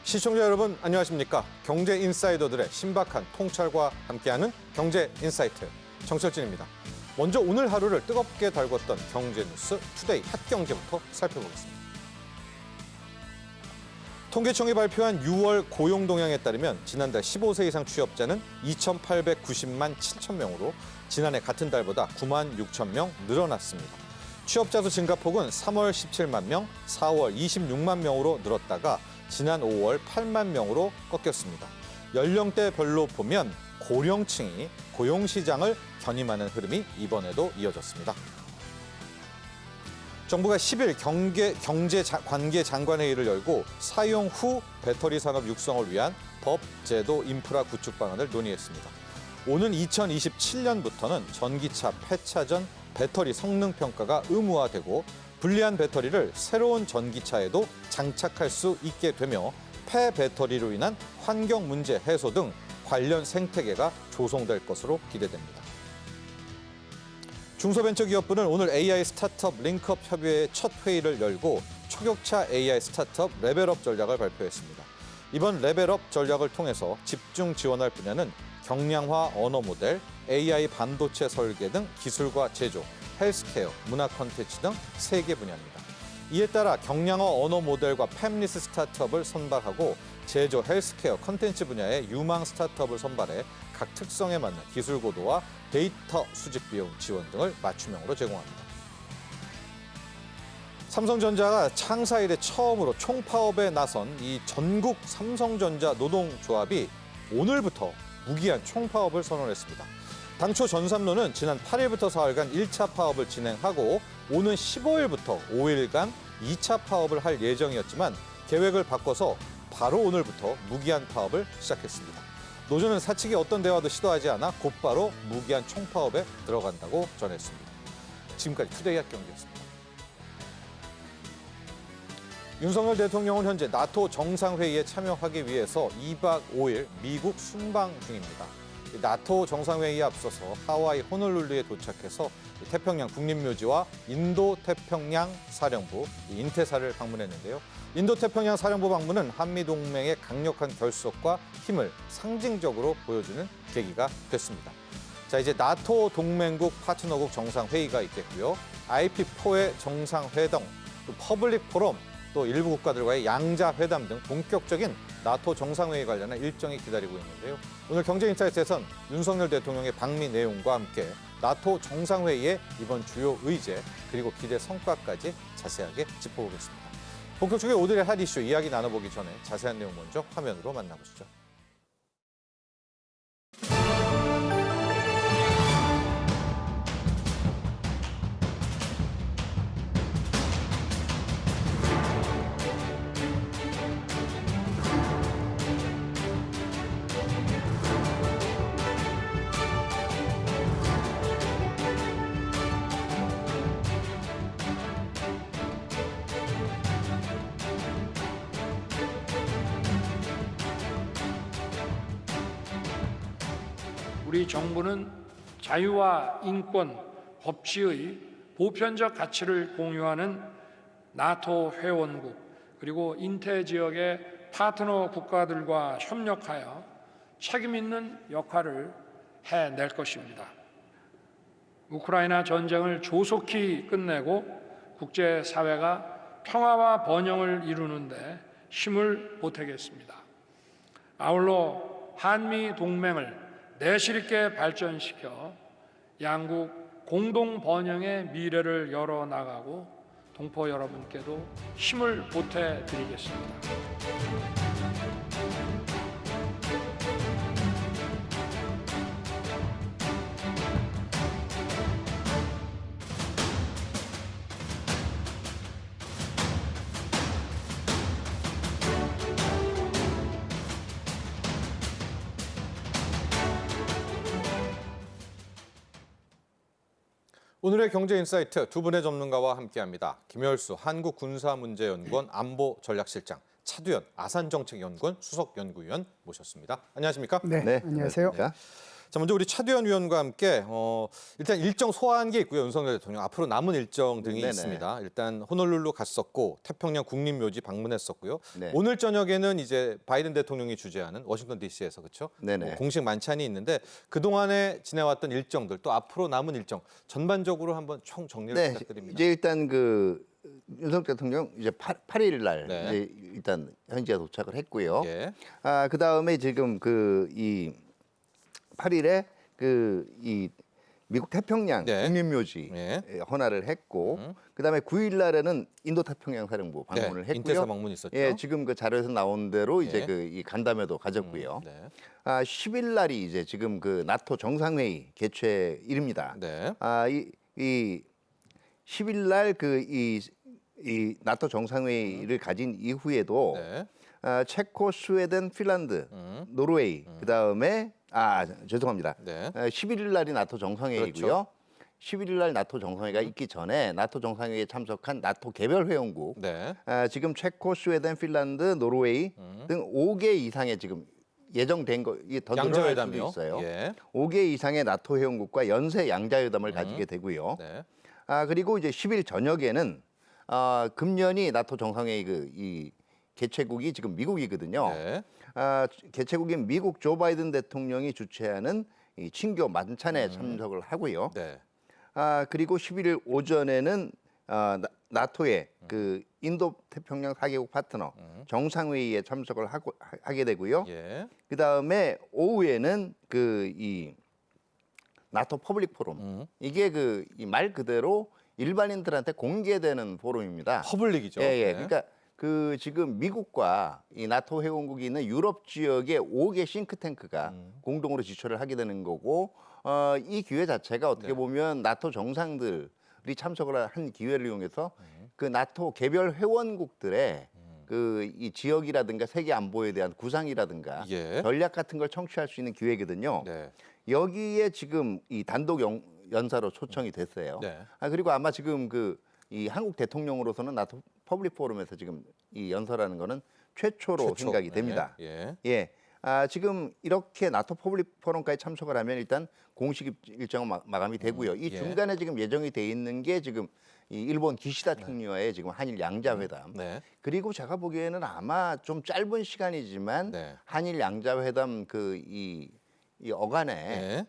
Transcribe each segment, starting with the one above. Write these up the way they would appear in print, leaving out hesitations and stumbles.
시청자 여러분 안녕하십니까? 경제 인사이더들의 신박한 통찰과 함께하는 경제 인사이트 정철진입니다. 먼저 오늘 하루를 뜨겁게 달궜던 경제 뉴스 투데이 핫경제부터 살펴보겠습니다. 통계청이 발표한 6월 고용 동향에 따르면 지난달 15세 이상 취업자는 2,890만 7천 명으로 지난해 같은 달보다 9만 6천 명 늘어났습니다. 취업자 수 증가폭은 3월 17만 명, 4월 26만 명으로 늘었다가 지난 5월 8만 명으로 꺾였습니다. 연령대별로 보면 고령층이 고용시장을 견인하는 흐름이 이번에도 이어졌습니다. 정부가 10일 경제관계장관회의를 열고 사용 후 배터리 산업 육성을 위한 법, 제도, 인프라 구축 방안을 논의했습니다. 오는 2027년부터는 전기차 폐차 전 배터리 성능 평가가 의무화되고 불리한 배터리를 새로운 전기차에도 장착할 수 있게 되며 폐배터리로 인한 환경 문제 해소 등 관련 생태계가 조성될 것으로 기대됩니다. 중소벤처기업부는 오늘 AI 스타트업 링크업 협의회 첫 회의를 열고 초격차 AI 스타트업 레벨업 전략을 발표했습니다. 이번 레벨업 전략을 통해서 집중 지원할 분야는 경량화 언어 모델, AI 반도체 설계 등 기술과 제조, 헬스케어, 문화 콘텐츠 등 3개 분야입니다. 이에 따라 경량화 언어 모델과 팹리스 스타트업을 선발하고 제조, 헬스케어, 콘텐츠 분야의 유망 스타트업을 선발해 각 특성에 맞는 기술 고도와 데이터 수집 비용 지원 등을 맞춤형으로 제공합니다. 삼성전자가 창사 이래 처음으로 총파업에 나선 이 전국 삼성전자 노동조합이 오늘부터 무기한 총파업을 선언했습니다. 당초 전삼로는 지난 8일부터 사흘간 1차 파업을 진행하고 오는 15일부터 5일간 2차 파업을 할 예정이었지만 계획을 바꿔서 바로 오늘부터 무기한 파업을 시작했습니다. 노조는 사측이 어떤 대화도 시도하지 않아 곧바로 무기한 총파업에 들어간다고 전했습니다. 지금까지 투데이 핫경제였습니다. 윤석열 대통령은 현재 나토 정상회의에 참여하기 위해서 2박 5일 미국 순방 중입니다. 나토 정상회의에 앞서서 하와이 호놀룰루에 도착해서 태평양 국립묘지와 인도태평양 사령부 인태사를 방문했는데요. 인도태평양 사령부 방문은 한미동맹의 강력한 결속과 힘을 상징적으로 보여주는 계기가 됐습니다. 자, 이제 나토 동맹국 파트너국 정상회의가 있겠고요. IP4의 정상회담, 또 퍼블릭 포럼, 또 일부 국가들과의 양자회담 등 본격적인 나토 정상회의 관련한 일정이 기다리고 있는데요. 오늘 경제인사이트에선 윤석열 대통령의 방미 내용과 함께 나토 정상회의의 이번 주요 의제 그리고 기대 성과까지 자세하게 짚어보겠습니다. 본격적인 오늘의 핫 이슈 이야기 나눠보기 전에 자세한 내용 먼저 화면으로 만나보시죠. 우리 정부는 자유와 인권, 법치의 보편적 가치를 공유하는 나토 회원국 그리고 인태 지역의 파트너 국가들과 협력하여 책임 있는 역할을 해낼 것입니다. 우크라이나 전쟁을 조속히 끝내고 국제사회가 평화와 번영을 이루는 데 힘을 보태겠습니다. 아울러 한미 동맹을 내실 있게 발전시켜 양국 공동 번영의 미래를 열어나가고 동포 여러분께도 힘을 보태드리겠습니다. 오늘의 경제인사이트 두 분의 전문가와 함께합니다. 김열수 한국군사문제연구원 안보전략실장, 차두현 아산정책연구원 수석연구위원 모셨습니다. 안녕하십니까? 네, 안녕하세요. 자, 먼저 우리 차두현 위원과 함께 일단 일정 소화한 게 있고요. 윤석열 대통령 앞으로 남은 일정 등이 네네. 있습니다. 일단 호놀룰루 갔었고 태평양 국립묘지 방문했었고요. 네. 오늘 저녁에는 이제 바이든 대통령이 주재하는 워싱턴 D.C.에서 그렇죠. 네네. 공식 만찬이 있는데 그 동안에 지내왔던 일정들 또 앞으로 남은 일정 전반적으로 한번 총 정리를 네, 부탁드립니다. 이제 일단 그 윤석열 대통령 이제 8일 날 네. 이제 일단 현지에 도착을 했고요. 예. 그 다음에 지금 그 이 8일에 그 이 미국 태평양 네. 국립묘지 네. 헌화를 했고, 그 다음에 9일 날에는 인도 태평양 사령부 방문을 네. 했고요. 인테사 방문이 있었죠. 예, 지금 그 자료에서 나온 대로 이제 네. 그 이 간담회도 가졌고요. 네. 10일 날이 이제 지금 그 나토 정상회의 개최일입니다. 네. 이 10일 날 그 이 나토 정상회의를 가진 이후에도 네. 체코, 스웨덴, 핀란드, 노르웨이 그다음에 죄송합니다. 네. 11일 날이 나토 정상회의고요. 그렇죠. 11일 날 나토 정상회의가 있기 전에 나토 정상회의에 참석한 나토 개별 회원국 네. 지금 체코, 스웨덴, 핀란드, 노르웨이 등 5개 이상의 지금 예정된 거 이게 더 늘어날 수도 양자회담이요. 있어요. 예. 5개 이상의 나토 회원국과 연쇄 양자회담을 가지게 되고요. 네. 그리고 이제 10일 저녁에는 금년이 나토 정상회의 이 개최국이 지금 미국이거든요. 네. 개최국인 미국 조 바이든 대통령이 주최하는 이 친교 만찬에 참석을 하고요. 네. 그리고 11일 오전에는 나토의 그 인도 태평양 4개국 파트너 정상회의에 참석을 하게 되고요. 예. 그 다음에 오후에는 그 이 나토 퍼블릭 포럼 이게 그 이 말 그대로 일반인들한테 공개되는 포럼입니다. 퍼블릭이죠. 예, 예. 네. 그러니까 그 지금 미국과 이 나토 회원국이 있는 유럽 지역의 5개 싱크탱크가 공동으로 지출을 하게 되는 거고 이 기회 자체가 어떻게 네. 보면 나토 정상들이 참석을 한 기회를 이용해서 그 나토 개별 회원국들의 그 이 지역이라든가 세계 안보에 대한 구상이라든가 예. 전략 같은 걸 청취할 수 있는 기회거든요. 네. 여기에 지금 이 단독 연사로 초청이 됐어요. 네. 그리고 아마 지금 그 이 한국 대통령으로서는 나토 퍼블릭 포럼에서 지금 이 연설하는 거는 최초로 최초. 생각이 됩니다. 네. 예. 예. 지금 이렇게 나토 퍼블릭 포럼까지 참석을 하면 일단 공식 일정은 마감이 되고요. 이 예. 중간에 지금 예정이 돼 있는 게 지금 이 일본 기시다 총리와의 지금 한일 양자회담. 네. 그리고 제가 보기에는 아마 좀 짧은 시간이지만 네. 한일 양자회담 그 이 어간에 네.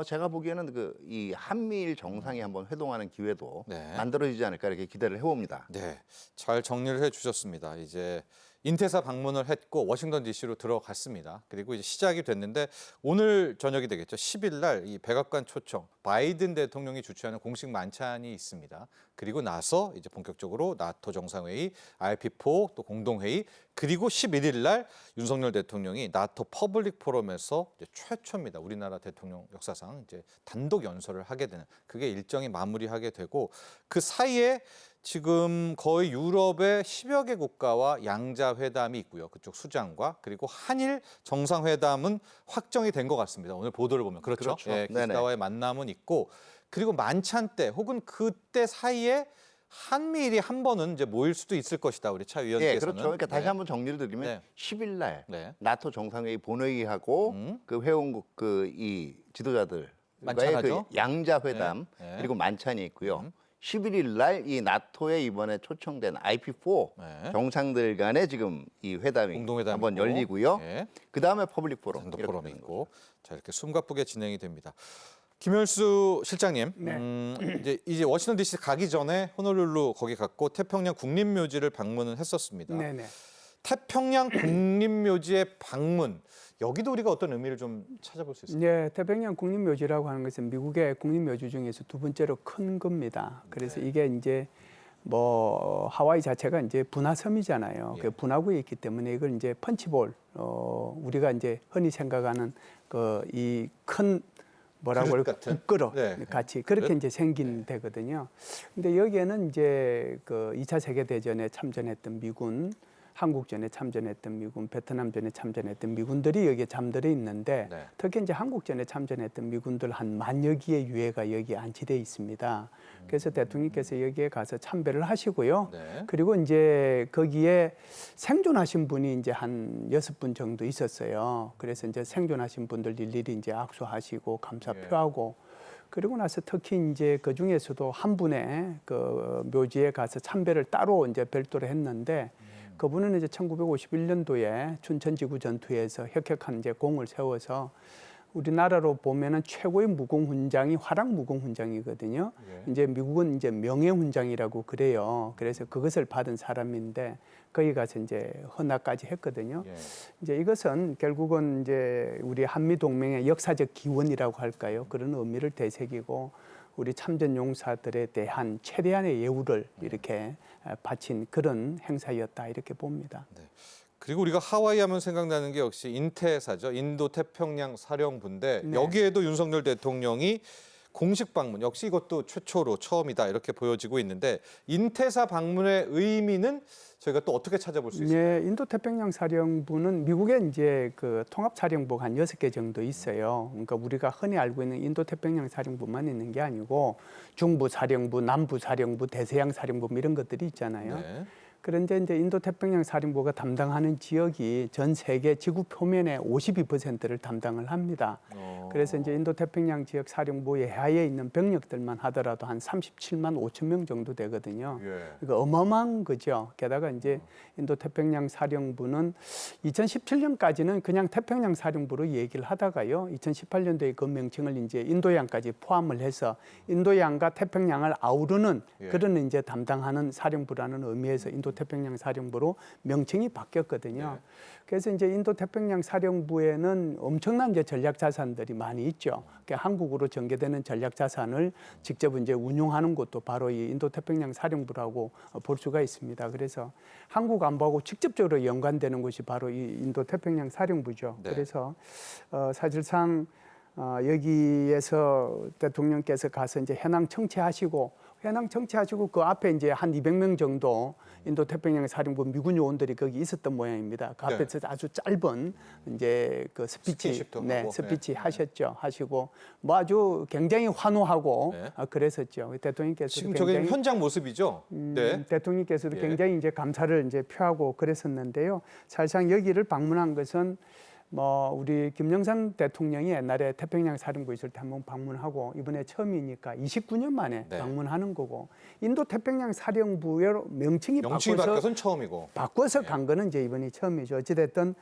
제가 보기에는 그 이 한미일 정상이 한번 회동하는 기회도 네. 만들어지지 않을까 이렇게 기대를 해봅니다. 네, 잘 정리를 해주셨습니다. 이제 인테사 방문을 했고 워싱턴 D.C.로 들어갔습니다. 그리고 이제 시작이 됐는데 오늘 저녁이 되겠죠. 10일 날 이 백악관 초청 바이든 대통령이 주최하는 공식 만찬이 있습니다. 그리고 나서 이제 본격적으로 나토 정상회의, RP4 또 공동회의 그리고 11일 날 윤석열 대통령이 나토 퍼블릭 포럼에서 이제 최초입니다. 우리나라 대통령 역사상 이제 단독 연설을 하게 되는 그게 일정이 마무리하게 되고 그 사이에 지금 거의 유럽의 10여 개 국가와 양자회담이 있고요. 그쪽 수장과 그리고 한일 정상회담은 확정이 된 것 같습니다. 오늘 보도를 보면 그렇죠. 그렇죠. 예, 네네. 기시다와의 만남은 있고 그리고 만찬 때 혹은 그때 사이에 한미일이 한 번은 이제 모일 수도 있을 것이다. 우리 차 위원께서는. 예, 그렇죠. 그러니까 다시 네. 한번 정리를 드리면 네. 10일 날 네. 나토 정상회의 본회의하고 그 회원국 그 이 지도자들 만찬하죠? 그 양자회담 네. 네. 그리고 만찬이 있고요. 11일 날 이 나토에 이번에 초청된 IP4 네. 정상들 간에 지금 이 회담이 공동회담이 한번 있고, 열리고요. 예. 그 다음에 퍼블릭 포럼 단독 이렇게 포럼이 되는 있고 자 이렇게 숨가쁘게 진행이 됩니다. 김현수 실장님, 네. 이제 워싱턴 D.C. 가기 전에 호놀룰루 거기 갔고 태평양 국립묘지를 방문을 했었습니다. 네네. 태평양 국립묘지의 방문 여기도 우리가 어떤 의미를 좀 찾아볼 수 있을까요? 네, 태평양 국립묘지라고 하는 것은 미국의 국립묘지 중에서 두 번째로 큰 겁니다. 그래서 이게 이제 뭐 하와이 자체가 이제 분화섬이잖아요. 예. 그 분화구에 있기 때문에 이걸 이제 펀치볼 우리가 이제 흔히 생각하는 그 이 큰 뭐라고 그릇 그럴까 같은? 국그릇 네. 같이 그렇게 그릇? 이제 생긴 데거든요. 근데 여기에는 이제 그 2차 세계 대전에 참전했던 미군 한국전에 참전했던 미군, 베트남전에 참전했던 미군들이 여기에 잠들어 있는데 네. 특히 이제 한국전에 참전했던 미군들 한 만여 기의 유해가 여기에 안치돼 있습니다. 그래서 대통령께서 여기에 가서 참배를 하시고요. 네. 그리고 그리고 이제 거기에 생존하신 분이 이제 한 6분 정도 있었어요. 그래서 이제 생존하신 분들 일일이 이제 악수하시고 감사 예. 표하고 그리고 나서 특히 이제 그 중에서도 한 분의 그 묘지에 가서 참배를 따로 이제 별도로 했는데 그분은 이제 1951년도에 춘천지구 전투에서 혁혁한 이제 공을 세워서 우리나라로 보면은 최고의 무공훈장이 화랑무공훈장이거든요. 예. 이제 미국은 이제 명예훈장이라고 그래요. 그래서 그것을 받은 사람인데 거기 가서 이제 헌화까지 했거든요. 예. 이제 이것은 결국은 이제 우리 한미 동맹의 역사적 기원이라고 할까요? 그런 의미를 되새기고 우리 참전 용사들에 대한 최대한의 예우를 이렇게 바친 그런 행사였다 이렇게 봅니다. 그리고 우리가 하와이 하면 생각나는 게 역시 인태사죠. 인도태평양 사령부인데 네. 여기에도 윤석열 대통령이 공식 방문, 역시 이것도 최초로 처음이다 이렇게 보여지고 있는데 인태사 방문의 의미는 저희가 또 어떻게 찾아볼 수 있을까요? 네, 인도태평양 사령부는 미국에 이제 그 통합사령부가 한 6개 정도 있어요. 그러니까 우리가 흔히 알고 있는 인도태평양 사령부만 있는 게 아니고 중부사령부, 남부사령부, 대서양사령부 뭐 이런 것들이 있잖아요. 네. 그런데 이제 인도태평양 사령부가 담당하는 지역이 전 세계 지구 표면의 52%를 담당을 합니다. 그래서 이제 인도태평양 지역 사령부 예하에 있는 병력들만 하더라도 한 37만 5천 명 정도 되거든요. 예. 이거 어마어마한 거죠. 게다가 이제 인도태평양 사령부는 2017년까지는 그냥 태평양 사령부로 얘기를 하다가요. 2018년도에 그 명칭을 이제 인도양까지 포함을 해서 인도양과 태평양을 아우르는 예. 그런 이제 담당하는 사령부라는 의미에서 인도태평양 사령부로 명칭이 바뀌었거든요. 그래서 이제 인도태평양 사령부에는 엄청난 이제 전략 자산들이 많이 있죠. 그러니까 한국으로 전개되는 전략 자산을 직접 이제 운용하는 곳도 바로 이 인도태평양 사령부라고 볼 수가 있습니다. 그래서 한국 안보하고 직접적으로 연관되는 곳이 바로 이 인도태평양 사령부죠. 네. 그래서 사실상 여기에서 대통령께서 가서 이제 현황 청취하시고 그 앞에 이제 한 200명 정도 인도태평양 사령부 미군 요원들이 거기 있었던 모양입니다. 그 네. 앞에서 아주 짧은 이제 그 스피치, 스킨십도 네, 하고. 스피치 하시고 뭐 아주 굉장히 환호하고 네. 그랬었죠. 대통령께서 지금 저게 현장 모습이죠. 네. 대통령께서도 예. 굉장히 이제 감사를 이제 표하고 그랬었는데요. 사실상 여기를 방문한 것은 뭐 우리 김영삼 대통령이 옛날에 태평양 사령부 있을 때 한번 방문하고 이번에 처음이니까 29년 만에 네. 방문하는 거고 인도 태평양 사령부의 명칭이 바뀌어서는 처음이고. 바꿔서 간 거는 이제 이번이 처음이죠. 어찌됐든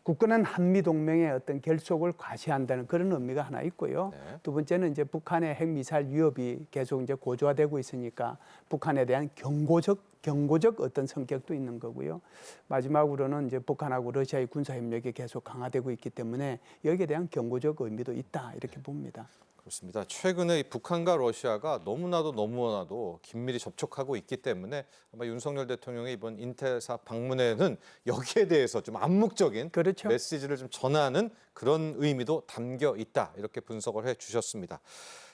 굳건한 한미 동맹의 어떤 결속을 과시한다는 그런 의미가 하나 있고요. 네. 두 번째는 이제 북한의 핵미사일 위협이 계속 이제 고조화되고 있으니까 북한에 대한 경고적 어떤 성격도 있는 거고요. 마지막으로는 이제 북한하고 러시아의 군사 협력이 계속 강화되고 있기 때문에 여기에 대한 경고적 의미도 있다 이렇게 봅니다. 그렇습니다. 최근에 이 북한과 러시아가 너무나도 긴밀히 접촉하고 있기 때문에 아마 윤석열 대통령의 이번 인태사 방문에는 여기에 대해서 좀 암묵적인 그렇죠. 메시지를 좀 전하는 그런 의미도 담겨 있다. 이렇게 분석을 해 주셨습니다.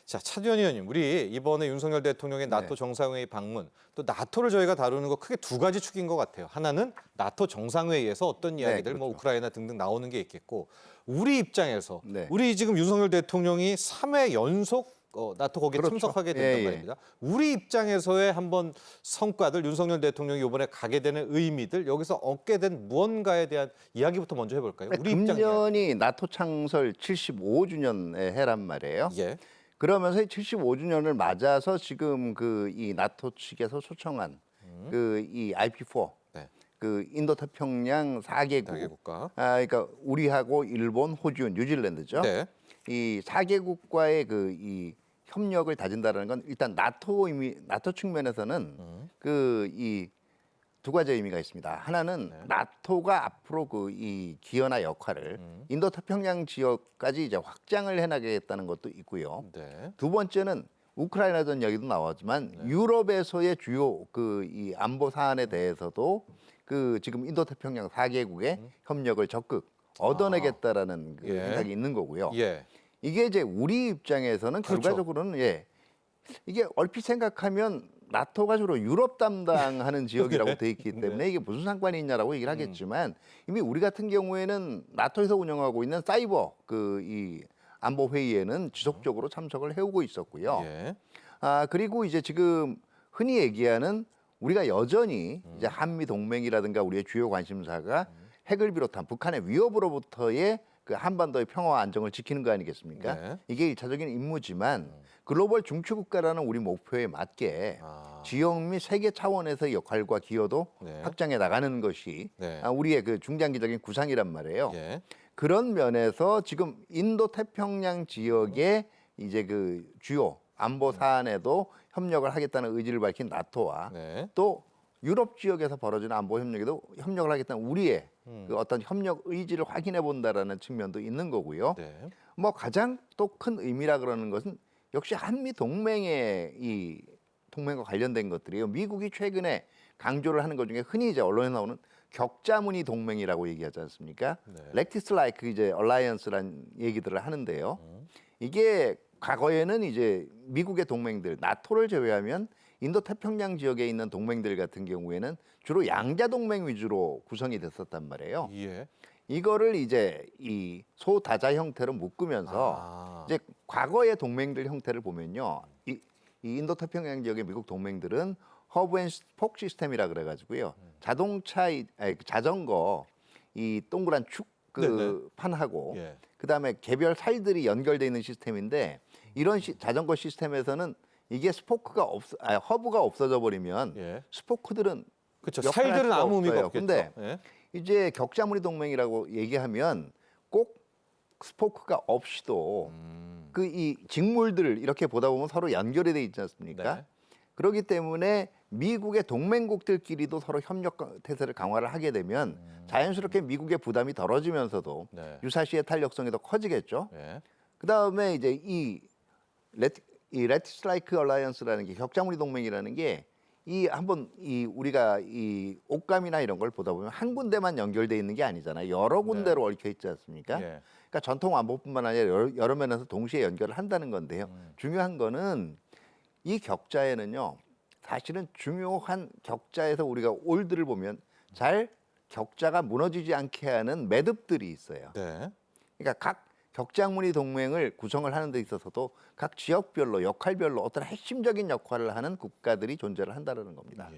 자, 차두현 의원님, 우리 이번에 윤석열 대통령의 나토 정상회의 방문, 또 나토를 저희가 다루는 거 크게 두 가지 축인 것 같아요. 하나는 나토 정상회의에서 어떤 이야기들, 뭐 그렇죠. 우크라이나 등등 나오는 게 있겠고, 우리 입장에서 네. 우리 지금 윤석열 대통령이 3회 연속 나토 거기에 그렇죠. 참석하게 된단 예, 예. 말입니다. 우리 입장에서의 한번 성과들, 윤석열 대통령이 이번에 가게 되는 의미들, 여기서 얻게 된 무언가에 대한 이야기부터 먼저 해볼까요? 우리 입장이에요. 금년이 나토 창설 75주년의 해란 말이에요. 예. 그러면서 75주년을 맞아서 지금 그 이 나토 측에서 초청한 그 이 IP4 네. 그 인도 태평양 4개국 다개 국가. 그러니까 우리하고 일본, 호주, 뉴질랜드죠. 네. 이 4개국과의 그 이 협력을 다진다라는 건 일단 나토 측면에서는 그 이 두 가지 의미가 있습니다. 하나는 나토가 앞으로 그 이 기여나 역할을 인도 태평양 지역까지 이제 확장을 해나가겠다는 것도 있고요. 네. 두 번째는 우크라이나전 얘기도 나왔지만 유럽에서의 주요 그 이 안보 사안에 대해서도 그 지금 인도 태평양 4개국의 협력을 적극 얻어내겠다라는 그 예. 생각이 있는 거고요. 예. 이게 이제 우리 입장에서는 그렇죠. 결과적으로는 이게 얼핏 생각하면 나토가 주로 유럽 담당하는 지역이라고 돼 있기 때문에 이게 무슨 상관이 있냐라고 얘기를 하겠지만 이미 우리 같은 경우에는 나토에서 운영하고 있는 사이버 이 안보 회의에는 지속적으로 참석을 해오고 있었고요. 예. 그리고 이제 지금 흔히 얘기하는 우리가 여전히 이제 한미 동맹이라든가 우리의 주요 관심사가 핵을 비롯한 북한의 위협으로부터의 그 한반도의 평화와 안정을 지키는 거 아니겠습니까? 네. 이게 일차적인 임무지만 글로벌 중추국가라는 우리 목표에 맞게 지역 및 세계 차원에서의 역할과 기여도 네. 확장해 나가는 것이 네. 우리의 그 중장기적인 구상이란 말이에요. 예. 그런 면에서 지금 인도 태평양 지역의 이제 그 주요 안보 사안에도 협력을 하겠다는 의지를 밝힌 나토와 네. 또 유럽 지역에서 벌어지는 안보 협력에도 협력을 하겠다는 우리의 그 어떤 협력 의지를 확인해 본다라는 측면도 있는 거고요. 네. 뭐 가장 또 큰 의미라 그러는 것은 역시 한미 동맹의 이 동맹과 관련된 것들이에요. 미국이 최근에 강조를 하는 것 중에 흔히 이제 언론에 나오는 격자무늬 동맹이라고 얘기하지 않습니까? 네. 렉티스 라이크 이제 얼라이언스라는 얘기들을 하는데요. 이게 과거에는 이제 미국의 동맹들 나토를 제외하면 인도 태평양 지역에 있는 동맹들 같은 경우에는 주로 양자 동맹 위주로 구성이 됐었단 말이에요. 예. 이거를 이제 이 소다자 형태로 묶으면서 이제 과거의 동맹들 형태를 보면요. 이 인도 태평양 지역의 미국 동맹들은 허브 앤 스포크 시스템이라 그래가지고요. 자전거 이 동그란 축 네네. 판하고 예. 그다음에 개별 살들이 연결돼 있는 시스템인데 이런 자전거 시스템에서는 이게 허브가 없어져 버리면 예. 그렇죠. 스포크들은 역할을 할 살들은 수가 아무 의미가 없어요. 없겠죠. 근데 예. 이제 격자무늬 동맹이라고 얘기하면 꼭 스포크가 없이도 그 이 직물들 이렇게 보다 보면 서로 연결이 돼 있지 않습니까? 네. 그렇기 때문에 미국의 동맹국들끼리도 서로 협력 태세를 강화를 하게 되면 자연스럽게 미국의 부담이 덜어지면서도 네. 유사시의 탄력성이 더 커지겠죠. 예. 그다음에 이제 이 레티스 라이크 얼라이언스라는 게 격자무늬 동맹이라는 게 우리가 이 옷감이나 이런 걸 보다 보면 한 군데만 연결돼 있는 게 아니잖아요. 여러 군데로 얽혀 있지 않습니까? 예. 그러니까 전통 안보뿐만 아니라 여러 면에서 동시에 연결을 한다는 건데요. 중요한 거는 이 격자에는요. 사실은 중요한 격자에서 우리가 올드를 보면 잘 격자가 무너지지 않게 하는 매듭들이 있어요. 네. 그러니까 각 격자무늬 동맹을 구성을 하는 데 있어서도 각 지역별로 역할별로 어떤 핵심적인 역할을 하는 국가들이 존재를 한다는 겁니다.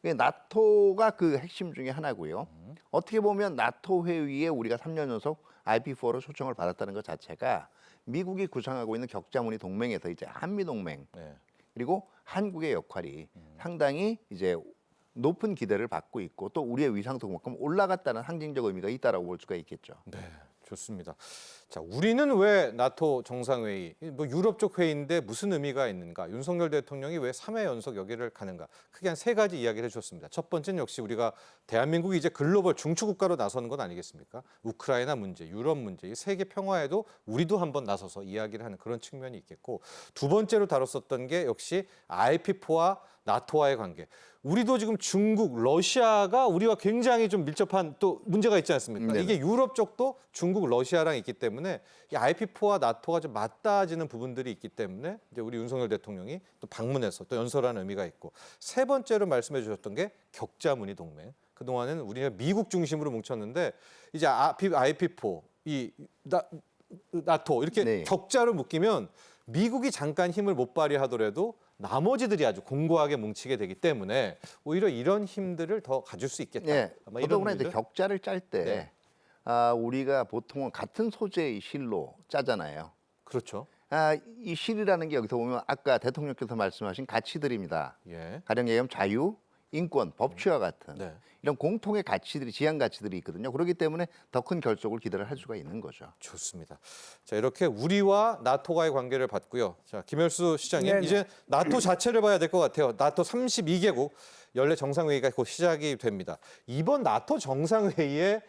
예. 나토가 그 핵심 중에 하나고요. 어떻게 보면 나토 회의에 우리가 3년 연속 IP4로 초청을 받았다는 것 자체가 미국이 구성하고 있는 격자무늬 동맹에서 이제 한미 동맹 네. 그리고 한국의 역할이 상당히 이제 높은 기대를 받고 있고 또 우리의 위상도 그만큼 올라갔다는 상징적 의미가 있다라고 볼 수가 있겠죠. 네, 좋습니다. 자, 우리는 왜 나토 정상회의, 뭐 유럽 쪽 회의인데 무슨 의미가 있는가? 윤석열 대통령이 왜 3회 연속 여기를 가는가? 크게 한 3가지 이야기를 해주셨습니다. 첫 번째는 역시 우리가 대한민국이 이제 글로벌 중추국가로 나서는 건 아니겠습니까? 우크라이나 문제, 유럽 문제, 이 세계 평화에도 우리도 한번 나서서 이야기를 하는 그런 측면이 있겠고, 두 번째로 다뤘었던 게 역시 IP4와 나토와의 관계. 우리도 지금 중국, 러시아가 우리와 굉장히 좀 밀접한 또 문제가 있지 않습니까? 네네. 이게 유럽 쪽도 중국, 러시아랑 있기 때문에 이 IP4와 나토가 좀 맞닿아지는 부분들이 있기 때문에 이제 우리 윤석열 대통령이 또 방문해서 또 연설하는 의미가 있고, 세 번째로 말씀해 주셨던 게 격자무늬 동맹. 그동안은 우리가 미국 중심으로 뭉쳤는데 이제 IP4, 나토 이렇게 네. 격자로 묶이면 미국이 잠깐 힘을 못 발휘하더라도 나머지들이 아주 공고하게 뭉치게 되기 때문에 오히려 이런 힘들을 더 가질 수 있겠다. 네, 아마 더더구나 이제 의미들? 격자를 짤 때 네. 우리가 보통은 같은 소재의 실로 짜잖아요. 그렇죠. 이 실이라는 게 여기서 보면 아까 대통령께서 말씀하신 가치들입니다. 예. 가령 얘기하면 자유, 인권, 법치와 같은 네. 이런 공통의 가치들이 지향 가치들이 있거든요. 그렇기 때문에 더 큰 결속을 기대를 할 수가 있는 거죠. 좋습니다. 자, 이렇게 우리와 나토와의 관계를 봤고요. 자, 김열수 시장님, 네네. 이제 나토 자체를 봐야 될 것 같아요. 나토 32개국 연례 정상회의가 곧 시작이 됩니다. 이번 나토 정상회의의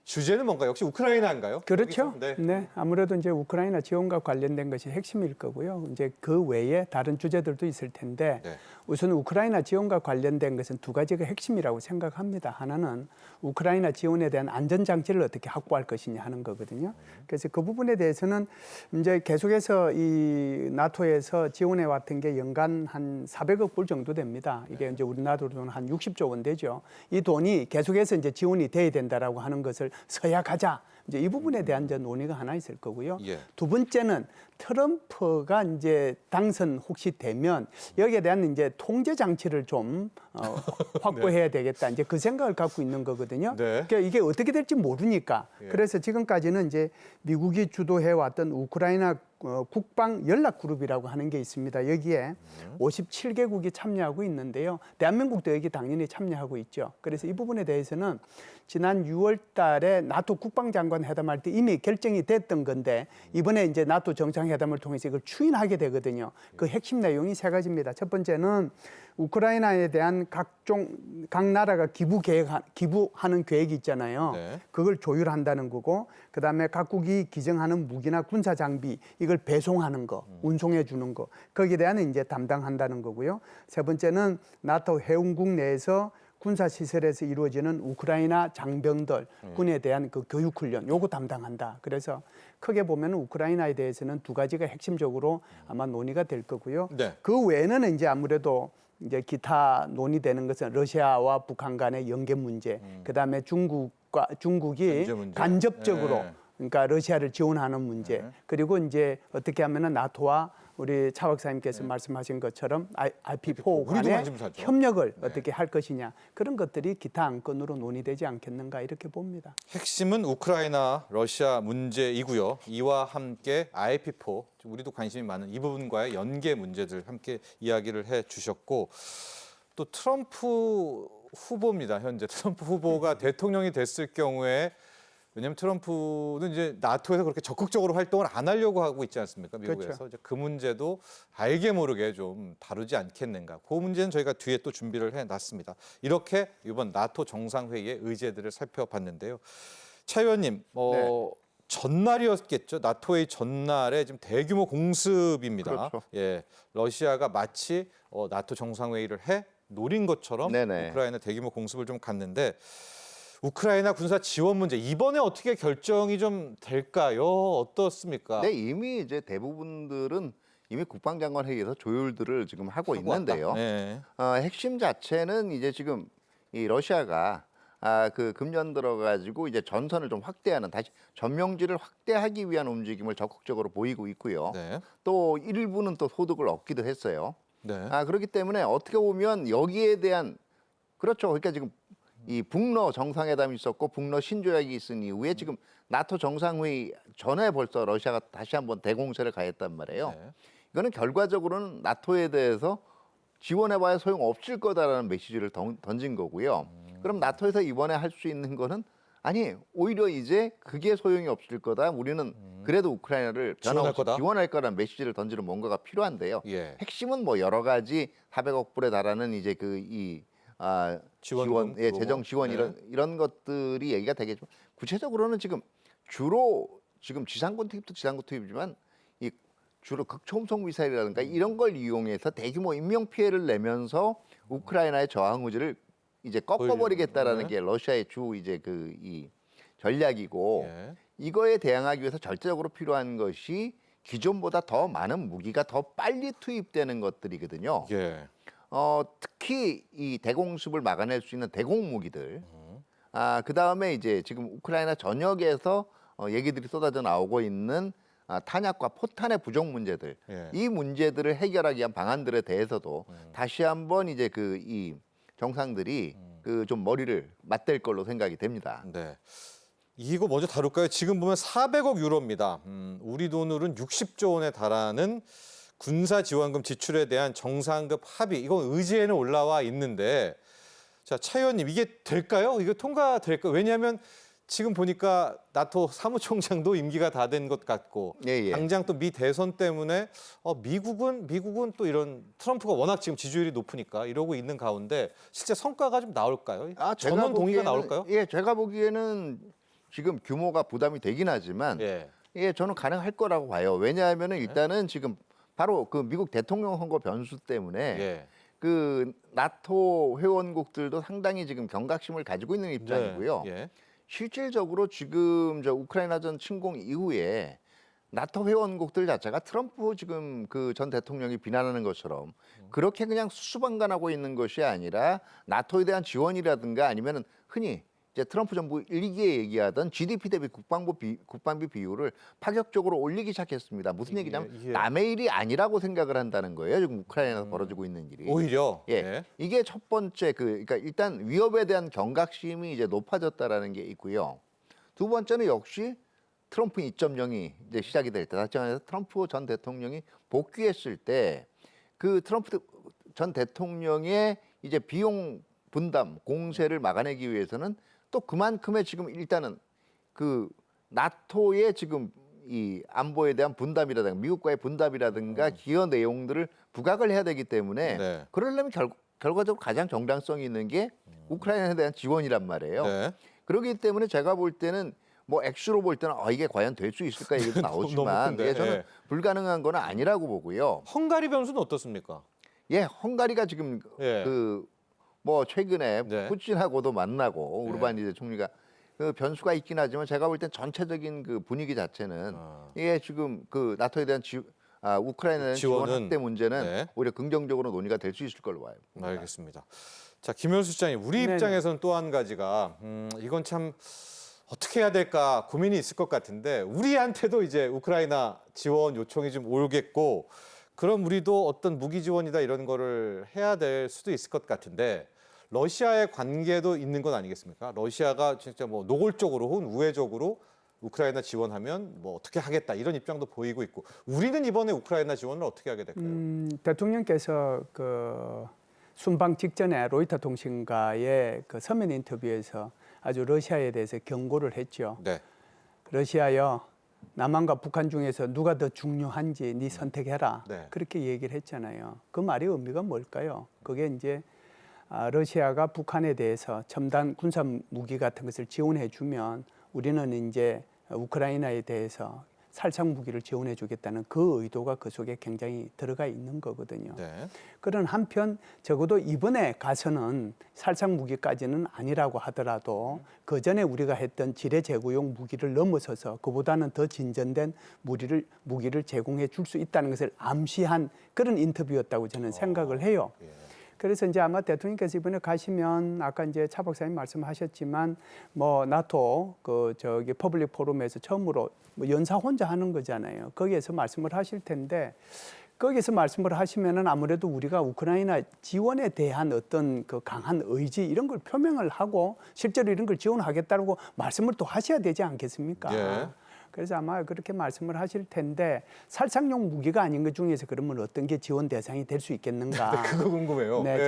주제는 뭔가요? 역시 우크라이나인가요? 그렇죠. 여기서? 네. 네, 아무래도 이제 우크라이나 지원과 관련된 것이 핵심일 거고요. 이제 그 외에 다른 주제들도 있을 텐데 네. 우선 우크라이나 지원과 관련된 것은 두 가지가 핵심이라고 생각합니다. 하나는 우크라이나 지원에 대한 안전 장치를 어떻게 확보할 것이냐 하는 거거든요. 그래서 그 부분에 대해서는 이제 계속해서 이 나토에서 지원해 왔던 게 연간 한 400억 불 정도 됩니다. 이게 이제 우리나라 돈 한 60조 원 되죠. 이 돈이 계속해서 이제 지원이 돼야 된다라고 하는 것을 서약하자. 이제 이 부분에 대한 이제 논의가 하나 있을 거고요. 예. 두 번째는 트럼프가 이제 당선 혹시 되면 여기에 대한 이제 통제 장치를 좀 확보해야 되겠다. 이제 그 생각을 갖고 있는 거거든요. 네. 그러니까 이게 어떻게 될지 모르니까. 예. 그래서 지금까지는 이제 미국이 주도해 왔던 우크라이나 국방 연락 그룹이라고 하는 게 있습니다. 여기에 57개국이 참여하고 있는데요. 대한민국도 여기 당연히 참여하고 있죠. 그래서 이 부분에 대해서는 지난 6월 달에 나토 국방장관 회담할 때 이미 결정이 됐던 건데 이번에 이제 나토 정상회담을 통해서 이걸 추인하게 되거든요. 그 핵심 내용이 세 가지입니다. 첫 번째는 우크라이나에 대한 각 나라가 기부하는 계획이 있잖아요. 네. 그걸 조율한다는 거고, 그다음에 각국이 기증하는 무기나 군사 장비 이걸 배송하는 거, 운송해 주는 거, 거기에 대한 이제 담당한다는 거고요. 세 번째는 나토 회원국 내에서 군사 시설에서 이루어지는 우크라이나 장병들 군에 대한 그 교육 훈련 요거 담당한다. 그래서 크게 보면 우크라이나에 대해서는 두 가지가 핵심적으로 아마 논의가 될 거고요. 네. 그 외에는 이제 아무래도 이제 기타 논의되는 것은 러시아와 북한 간의 연계 문제, 그다음에 중국이 관제 문제. 간접적으로 네. 그러니까 러시아를 지원하는 문제, 그리고 이제 어떻게 하면은 나토와 우리 차 박사님께서 말씀하신 것처럼 RP4 우리도 간의 관심사죠. 협력을 어떻게 할 것이냐, 그런 것들이 기타 안건으로 논의되지 않겠는가 이렇게 봅니다. 핵심은 우크라이나, 러시아 문제이고요. 이와 함께 IP4, 우리도 관심이 많은 이 부분과의 연계 문제들 함께 이야기를 해주셨고, 또 트럼프 후보입니다. 현재 트럼프 후보가 대통령이 됐을 경우에, 왜냐하면 트럼프는 이제 나토에서 그렇게 적극적으로 활동을 안 하려고 하고 있지 않습니까? 미국에서. 그렇죠. 이제 그 문제도 알게 모르게 좀 다루지 않겠는가. 그 문제는 저희가 뒤에 또 준비를 해놨습니다. 이렇게 이번 나토 정상회의의 의제들을 살펴봤는데요. 차 의원님, 네. 전날이었겠죠. 나토회의 전날에 지금 대규모 공습입니다. 그렇죠. 예, 러시아가 마치 나토 정상회의를 노린 것처럼 네네. 우크라이나 대규모 공습을 좀 갔는데, 우크라이나 군사 지원 문제 이번에 어떻게 결정이 좀 될까요? 어떻습니까? 네, 이미 이제 대부분들은 이미 국방장관 회의에서 조율들을 지금 하고 있는데요. 왔다. 네. 핵심 자체는 이제 지금 이 러시아가 그 금년 들어가지고 이제 전선을 좀 확대하는, 다시 점령지를 확대하기 위한 움직임을 적극적으로 보이고 있고요. 네. 또 일부는 또 소득을 얻기도 했어요. 네. 그렇기 때문에 어떻게 보면 여기에 대한, 그렇죠. 그러니까 지금 이 북러 정상회담이 있었고 북러 신조약이 있은 이후에 지금 나토 정상회의 전에 벌써 러시아가 다시 한번 대공세를 가했단 말이에요. 네. 이거는 결과적으로는 나토에 대해서 지원해봐야 소용없을 거다라는 메시지를 던진 거고요. 그럼 나토에서 이번에 할 수 있는 거는, 아니 오히려 이제 그게 소용이 없을 거다. 우리는 그래도 우크라이나를 지원할 변함없이 거다. 지원할 거라는 메시지를 던지는 뭔가가 필요한데요. 예. 핵심은 뭐 여러 가지 400억 불에 달하는 이제 지원금, 예, 재정 지원 네. 이런 것들이 얘기가 되겠죠. 구체적으로는 지금 주로 지금 지상군 투입이지만 이 주로 극초음속 미사일이라든가 이런 걸 이용해서 대규모 인명 피해를 내면서 우크라이나의 저항 의지를 이제 꺾어버리겠다라는 네. 게 러시아의 주 이제 이 전략이고, 예. 이거에 대항하기 위해서 절대적으로 필요한 것이 기존보다 더 많은 무기가 더 빨리 투입되는 것들이거든요. 예. 특히 이 대공습을 막아낼 수 있는 대공 무기들. 그 다음에 이제 지금 우크라이나 전역에서 얘기들이 쏟아져 나오고 있는 탄약과 포탄의 부족 문제들. 예. 이 문제들을 해결하기 위한 방안들에 대해서도 다시 한번 이제 이 정상들이 좀 머리를 맞댈 걸로 생각이 됩니다. 네. 이거 먼저 다룰까요? 지금 보면 400억 유로입니다. 우리 돈으로는 60조 원에 달하는 군사 지원금 지출에 대한 정상급 합의, 이건 의제에는 올라와 있는데, 자, 차 의원님, 이게 될까요? 이거 통과될까요? 왜냐하면 지금 보니까 나토 사무총장도 임기가 다 된 것 같고, 예. 당장 또 미 대선 때문에 미국은 또 이런 트럼프가 워낙 지금 지지율이 높으니까 이러고 있는 가운데 실제 성과가 좀 나올까요? 전원 동의가 나올까요? 예, 제가 보기에는 지금 규모가 부담이 되긴 하지만 예. 저는 가능할 거라고 봐요. 왜냐하면은 일단은 지금 바로 그 미국 대통령 선거 변수 때문에 예. 그 나토 회원국들도 상당히 지금 경각심을 가지고 있는 입장이고요. 네. 예. 실질적으로 지금 저 우크라이나전 침공 이후에 나토 회원국들 자체가 트럼프 지금 그 전 대통령이 비난하는 것처럼 그렇게 그냥 수수방관하고 있는 것이 아니라 나토에 대한 지원이라든가 아니면은 흔히 이제 트럼프 정부 1기에 얘기하던 GDP 대비 국방비 비율을 파격적으로 올리기 시작했습니다. 무슨 얘기냐면 이게- 남의 일이 아니라고 생각을 한다는 거예요. 지금 우크라이나에서 벌어지고 있는 일이. 오히려 예, 네. 이게 첫 번째 그러니까 일단 위협에 대한 경각심이 이제 높아졌다라는 게 있고요. 두 번째는 역시 트럼프 2.0이 이제 시작이 될 때, 다시 말해서 트럼프 전 대통령이 복귀했을 때 그 트럼프 전 대통령의 이제 비용 분담 공세를 막아내기 위해서는 또 그만큼의 지금 일단은 그 나토의 지금 이 안보에 대한 분담이라든가 미국과의 분담이라든가 기여 내용들을 부각을 해야 되기 때문에 네. 그러려면 결과적으로 가장 정당성이 있는 게 우크라이나에 대한 지원이란 말이에요. 네. 그렇기 때문에 제가 볼 때는 뭐 액수로 볼 때는 이게 과연 될 수 있을까 얘기도 나오지만 큰데, 예, 저는 예. 불가능한 건 아니라고 보고요. 헝가리 변수는 어떻습니까? 예, 헝가리가 지금 예. 그 뭐 최근에 네. 푸틴하고도 만나고 네. 우르반 이제 총리가 그 변수가 있긴 하지만 제가 볼 땐 전체적인 그 분위기 자체는 이게 지금 그 나토에 대한 우크라이나에 대한 지원 지원은- 확대 문제는 네. 오히려 긍정적으로 논의가 될 수 있을 걸로 봐요. 알겠습니다. 자, 김현수 실장님, 우리 네네. 입장에서는 또 한 가지가 이건 참 어떻게 해야 될까 고민이 있을 것 같은데 우리한테도 이제 우크라이나 지원 요청이 좀 오겠고 그럼 우리도 어떤 무기 지원이다 이런 거를 해야 될 수도 있을 것 같은데 러시아의 관계도 있는 건 아니겠습니까? 러시아가 진짜 뭐 노골적으로 혹은 우회적으로 우크라이나 지원하면 뭐 어떻게 하겠다 이런 입장도 보이고 있고 우리는 이번에 우크라이나 지원을 어떻게 하게 될까요? 대통령께서 그 순방 직전에 로이터 통신과의 그 서면 인터뷰에서 아주 러시아에 대해서 경고를 했죠. 네. 러시아여, 남한과 북한 중에서 누가 더 중요한지 네 선택해라. 네. 그렇게 얘기를 했잖아요. 그 말의 의미가 뭘까요? 그게 이제 러시아가 북한에 대해서 첨단 군사 무기 같은 것을 지원해 주면 우리는 이제 우크라이나에 대해서 살상 무기를 지원해 주겠다는 그 의도가 그 속에 굉장히 들어가 있는 거거든요. 네. 그런 한편 적어도 이번에 가서는 살상 무기까지는 아니라고 하더라도 그 전에 우리가 했던 지뢰 제구용 무기를 넘어서서 그보다는 더 진전된 무기를 제공해 줄 수 있다는 것을 암시한 그런 인터뷰였다고 저는 생각을 해요. 예. 그래서 이제 아마 대통령께서 이번에 가시면 아까 이제 차 박사님 말씀하셨지만 뭐 나토 퍼블릭 포럼에서 처음으로 뭐 연사 혼자 하는 거잖아요. 거기에서 말씀을 하실 텐데 거기서 말씀을 하시면은 아무래도 우리가 우크라이나 지원에 대한 어떤 그 강한 의지 이런 걸 표명을 하고 실제로 이런 걸 지원하겠다고 말씀을 또 하셔야 되지 않겠습니까? 예. 그래서 아마 그렇게 말씀을 하실 텐데 살상용 무기가 아닌 것 중에서 그러면 어떤 게 지원 대상이 될 수 있겠는가? 그거 궁금해요. 네, 예,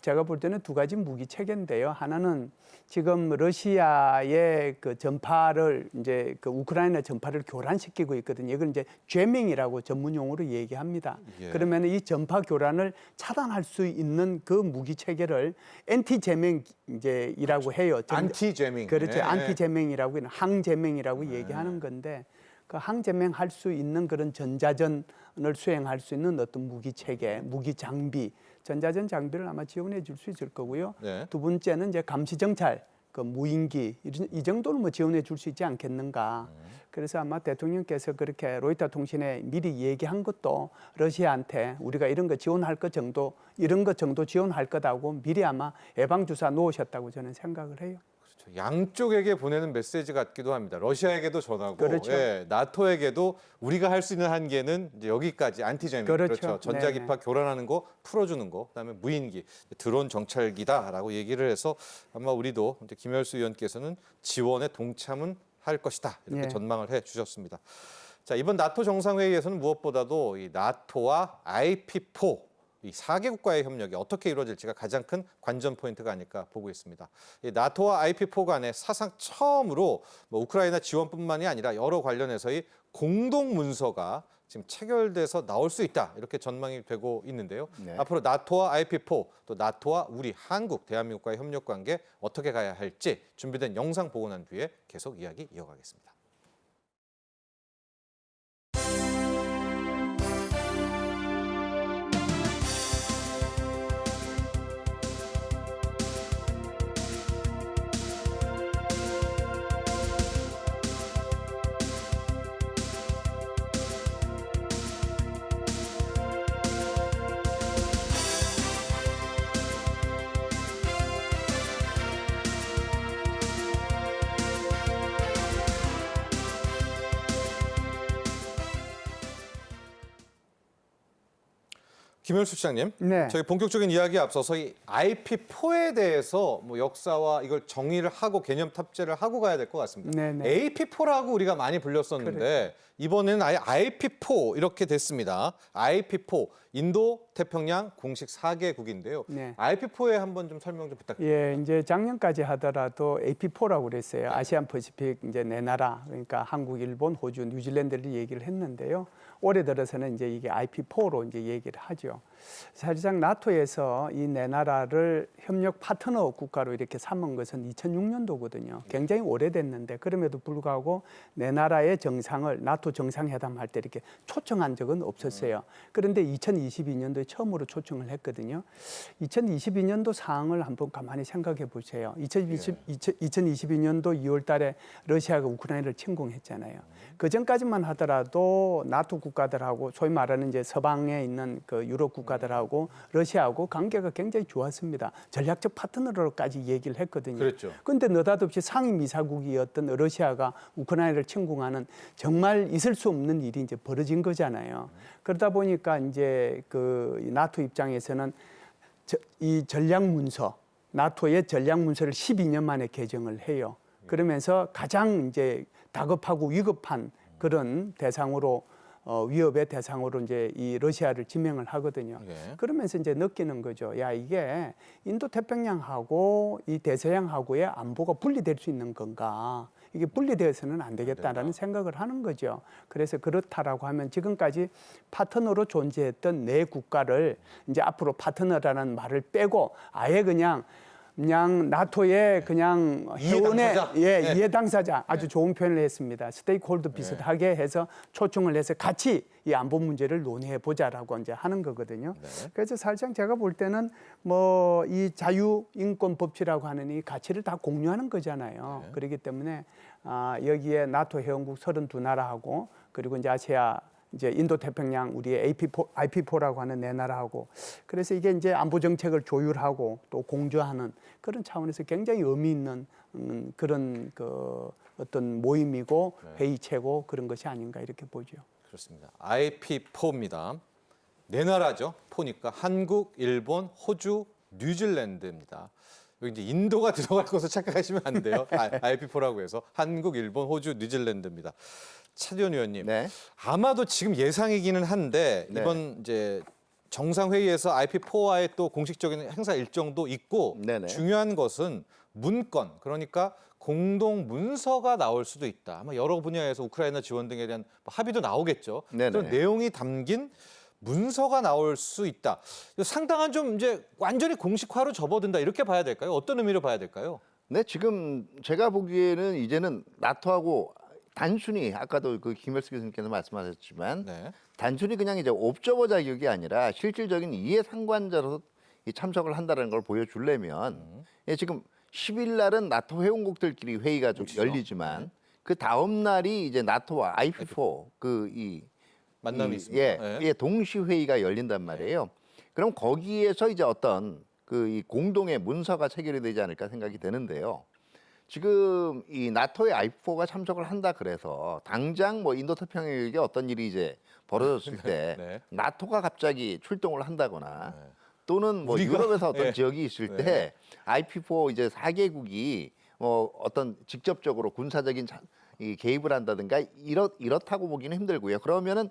제가 볼 때는 두 가지 무기 체계인데요. 하나는 지금 러시아의 그 전파를 이제 그 우크라이나 전파를 교란시키고 있거든요. 이걸 이제 죄밍이라고 전문 용어로 얘기합니다. 예. 그러면 이 전파 교란을 차단할 수 있는 그 무기 체계를 엔티 제밍 이제이라고 해요. 안티 제밍. 그렇죠. 예, 안티 예. 제밍이라고 항제밍이라고 얘기하는 건데 그 항제밍 할 수 있는 그런 전자전을 수행할 수 있는 어떤 무기 체계, 무기 장비, 전자전 장비를 아마 지원해 줄 수 있을 거고요. 네. 두 번째는 이제 감시 정찰, 그 무인기 이 정도는 뭐 지원해 줄 수 있지 않겠는가. 그래서 아마 대통령께서 그렇게 로이터 통신에 미리 얘기한 것도 러시아한테 우리가 이런 거 지원할 것 정도, 이런 것 정도 지원할 거다고 미리 아마 예방주사 놓으셨다고 저는 생각을 해요. 그렇죠. 양쪽에게 보내는 메시지 같기도 합니다. 러시아에게도 전하고, 그렇죠. 예, 나토에게도 우리가 할 수 있는 한계는 이제 여기까지 안티제밍, 그렇죠. 전자기파 교란하는 거 풀어주는 거, 그다음에 무인기, 드론 정찰기다라고 얘기를 해서 아마 우리도 이제 김열수 의원께서는 지원에 동참은 할 것이다 이렇게 예. 전망을 해주셨습니다. 자, 이번 나토 정상회의에서는 무엇보다도 이 나토와 IP4 이 4개국과의 협력이 어떻게 이루어질지가 가장 큰 관전 포인트가 아닐까 보고 있습니다. 이 나토와 IP4 간에 사상 처음으로 뭐 우크라이나 지원뿐만이 아니라 여러 관련해서의 공동 문서가 지금 체결돼서 나올 수 있다 이렇게 전망이 되고 있는데요. 네. 앞으로 나토와 IP4 또 나토와 우리 한국 대한민국과의 협력 관계 어떻게 가야 할지 준비된 영상 보고 난 뒤에 계속 이야기 이어가겠습니다. 김현수 시장님, 네. 저희 본격적인 이야기에 앞서서 이 IP4에 대해서 뭐 역사와 이걸 정의를 하고 개념 탑재를 하고 가야 될 것 같습니다. 네네. AP4라고 우리가 많이 불렸었는데 이번에는 아예 IP4 이렇게 됐습니다. IP4 인도 태평양 공식 4개국인데요. 네. IP4에 한번 좀 설명 좀 부탁드립니다. 예, 이제 작년까지 하더라도 AP4라고 그랬어요. 아시안 퍼시픽 이제 네 나라, 그러니까 한국, 일본, 호주, 뉴질랜드를 얘기를 했는데요. 올해 들어서는 이제 이게 IP4로 이제 얘기를 하죠. 사실상 나토에서 이 네 나라를 협력 파트너 국가로 이렇게 삼은 것은 2006년도거든요. 굉장히 오래됐는데 그럼에도 불구하고 네 나라의 정상을 나토 정상회담 할 때 이렇게 초청한 적은 없었어요. 그런데 2022년도에 처음으로 초청을 했거든요. 2022년도 상황을 한번 가만히 생각해 보세요. 2022년도 2월 달에 러시아가 우크라이나를 침공했잖아요. 그 전까지만 하더라도 나토 국가들하고 소위 말하는 이제 서방에 있는 그 유럽 국가들하고 러시아하고 관계가 굉장히 좋았습니다. 전략적 파트너로까지 얘기를 했거든요. 그랬죠. 그런데 느닷없이 상임이사국이었던 러시아가 우크라이나를 침공하는 정말 있을 수 없는 일이 이제 벌어진 거잖아요. 그러다 보니까 이제 그 나토 입장에서는 이 전략 문서, 나토의 전략 문서를 12년 만에 개정을 해요. 그러면서 가장 이제 다급하고 위급한 그런 대상으로 위협의 대상으로 이제 이 러시아를 지명을 하거든요. 예. 그러면서 이제 느끼는 거죠. 야, 이게 인도 태평양하고 이 대서양하고의 안보가 분리될 수 있는 건가? 이게 분리되어서는 안 되겠다라는 생각을 하는 거죠. 그래서 그렇다라고 하면 지금까지 파트너로 존재했던 네 국가를 이제 앞으로 파트너라는 말을 빼고 아예 그냥 나토의 그냥 회원의 이해 당사자 아주 좋은 표현을 했습니다. 스테이크홀더 비슷하게 해서 초청을 해서 같이 이 안보 문제를 논의해 보자라고 이제 하는 거거든요. 그래서 사실상 제가 볼 때는 뭐 이 자유 인권 법치라고 하는 이 가치를 다 공유하는 거잖아요. 그렇기 때문에 여기에 나토 회원국 32나라하고 그리고 이제 아시아 이제 인도 태평양 우리의 IP4라고 하는 네 나라하고 그래서 이게 이제 안보 정책을 조율하고 또 공조하는 그런 차원에서 굉장히 의미 있는 그런 그 어떤 모임이고 회의체고 그런 것이 아닌가 이렇게 보죠. 그렇습니다. IP4입니다. 네 나라죠. 포니까 한국, 일본, 호주, 뉴질랜드입니다. 여기 이제 인도가 들어갈 것을 착각하시면 안 돼요. IP4라고 해서 한국, 일본, 호주, 뉴질랜드입니다. 차디원 의원님, 네. 아마도 지금 예상이기는 한데 네. 이번 이제 정상회의에서 IP4와의 또 공식적인 행사 일정도 있고 네네. 중요한 것은 문건, 그러니까 공동 문서가 나올 수도 있다. 아마 여러 분야에서 우크라이나 지원 등에 대한 합의도 나오겠죠. 네네. 그런 내용이 담긴 문서가 나올 수 있다. 상당한 좀 이제 완전히 공식화로 접어든다 이렇게 봐야 될까요? 어떤 의미로 봐야 될까요? 네, 지금 제가 보기에는 이제는 나토하고 단순히 아까도 그 김열수 교수님께서 말씀하셨지만 네. 단순히 그냥 이제 옵저버 자격이 아니라 실질적인 이해 상관자로서 이 참석을 한다는 걸 보여주려면 예, 지금 10일 날은 나토 회원국들끼리 회의가 좀 그렇죠. 열리지만 그 다음 날이 이제 나토와 IP4 그이 만남이 있습니다. 네. 예, 동시 회의가 열린단 말이에요. 그럼 거기에서 이제 어떤 그 이 공동의 문서가 체결이 되지 않을까 생각이 되는데요. 지금 이 나토의 IP4가 참석을 한다 그래서 당장 뭐 인도 태평양에 어떤 일이 이제 벌어졌을 때 네. 나토가 갑자기 출동을 한다거나 네. 또는 뭐 우리가? 유럽에서 어떤 네. 지역이 있을 네. 때 IP4 이제 4개국이 뭐 어떤 직접적으로 군사적인 이 개입을 한다든가 이렇다고 보기는 힘들고요. 그러면은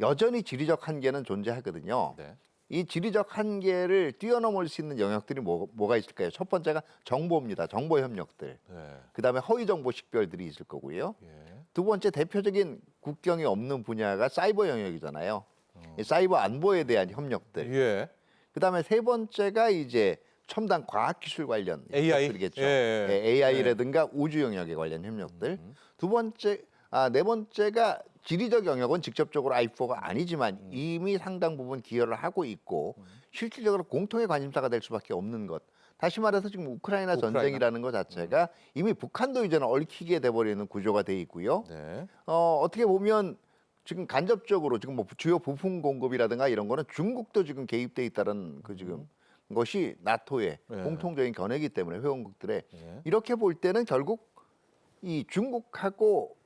여전히 지리적 한계는 존재하거든요. 네. 이 지리적 한계를 뛰어넘을 수 있는 영역들이 뭐가 있을까요? 첫 번째가 정보입니다. 정보 협력들. 네. 그다음에 허위 정보 식별들이 있을 거고요. 예. 두 번째 대표적인 국경이 없는 분야가 사이버 영역이잖아요. 이 사이버 안보에 대한 협력들. 예. 그다음에 세 번째가 이제 첨단 과학기술 관련 AI? 협력들이겠죠. 예, 예. AI라든가 우주 영역에 관련 협력들. 네 번째가 지리적 영역은 직접적으로 IP4가 아니지만 이미 상당 부분 기여를 하고 있고 실질적으로 공통의 관심사가 될 수밖에 없는 것. 다시 말해서 지금 우크라이나 전쟁이라는 것 자체가 이미 북한도 이제는 얽히게 돼버리는 구조가 돼 있고요. 네. 어떻게 보면 지금 간접적으로 지금 뭐 주요 부품 공급이라든가 이런 거는 중국도 지금 개입돼 있다는 그 지금 것이 나토의 네. 공통적인 견해이기 때문에 회원국들의 네. 이렇게 볼 때는 결국 이 중국하고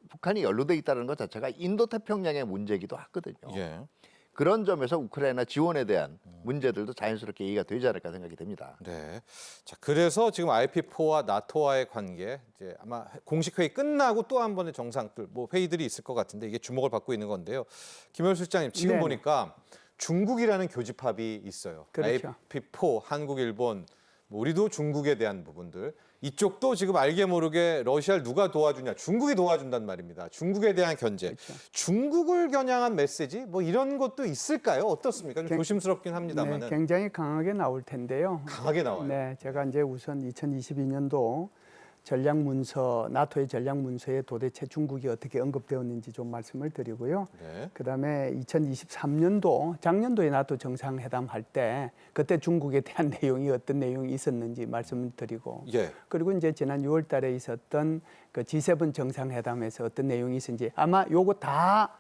북한이 연루돼 있다는 것 자체가 인도 태평양의 문제이기도 하거든요. 예. 그런 점에서 우크라이나 지원에 대한 문제들도 자연스럽게 얘기가 되지 않을까 생각이 됩니다. 네. 자, 그래서 지금 IP4와 나토와의 관계 이제 아마 공식 회의 끝나고 또 한 번의 정상들 뭐 회의들이 있을 것 같은데 이게 주목을 받고 있는 건데요. 김현수 실장님 지금 네네. 보니까 중국이라는 교집합이 있어요. 그렇죠. IP4 한국, 일본 뭐 우리도 중국에 대한 부분들 이쪽도 지금 알게 모르게 러시아를 누가 도와주냐 중국이 도와준단 말입니다. 중국에 대한 견제, 그렇죠. 중국을 겨냥한 메시지 뭐 이런 것도 있을까요? 어떻습니까? 좀 조심스럽긴 합니다만은 네, 굉장히 강하게 나올 텐데요. 강하게 나와요. 네, 제가 이제 우선 2022년도 전략 문서, 나토의 전략 문서에 도대체 중국이 어떻게 언급되었는지 좀 말씀을 드리고요. 네. 그다음에 2023년도 작년도에 나토 정상회담 할 때 그때 중국에 대한 내용이 어떤 내용이 있었는지 말씀을 드리고 예. 그리고 이제 지난 6월 달에 있었던 그 G7 정상회담에서 어떤 내용이 있었는지 아마 요거 다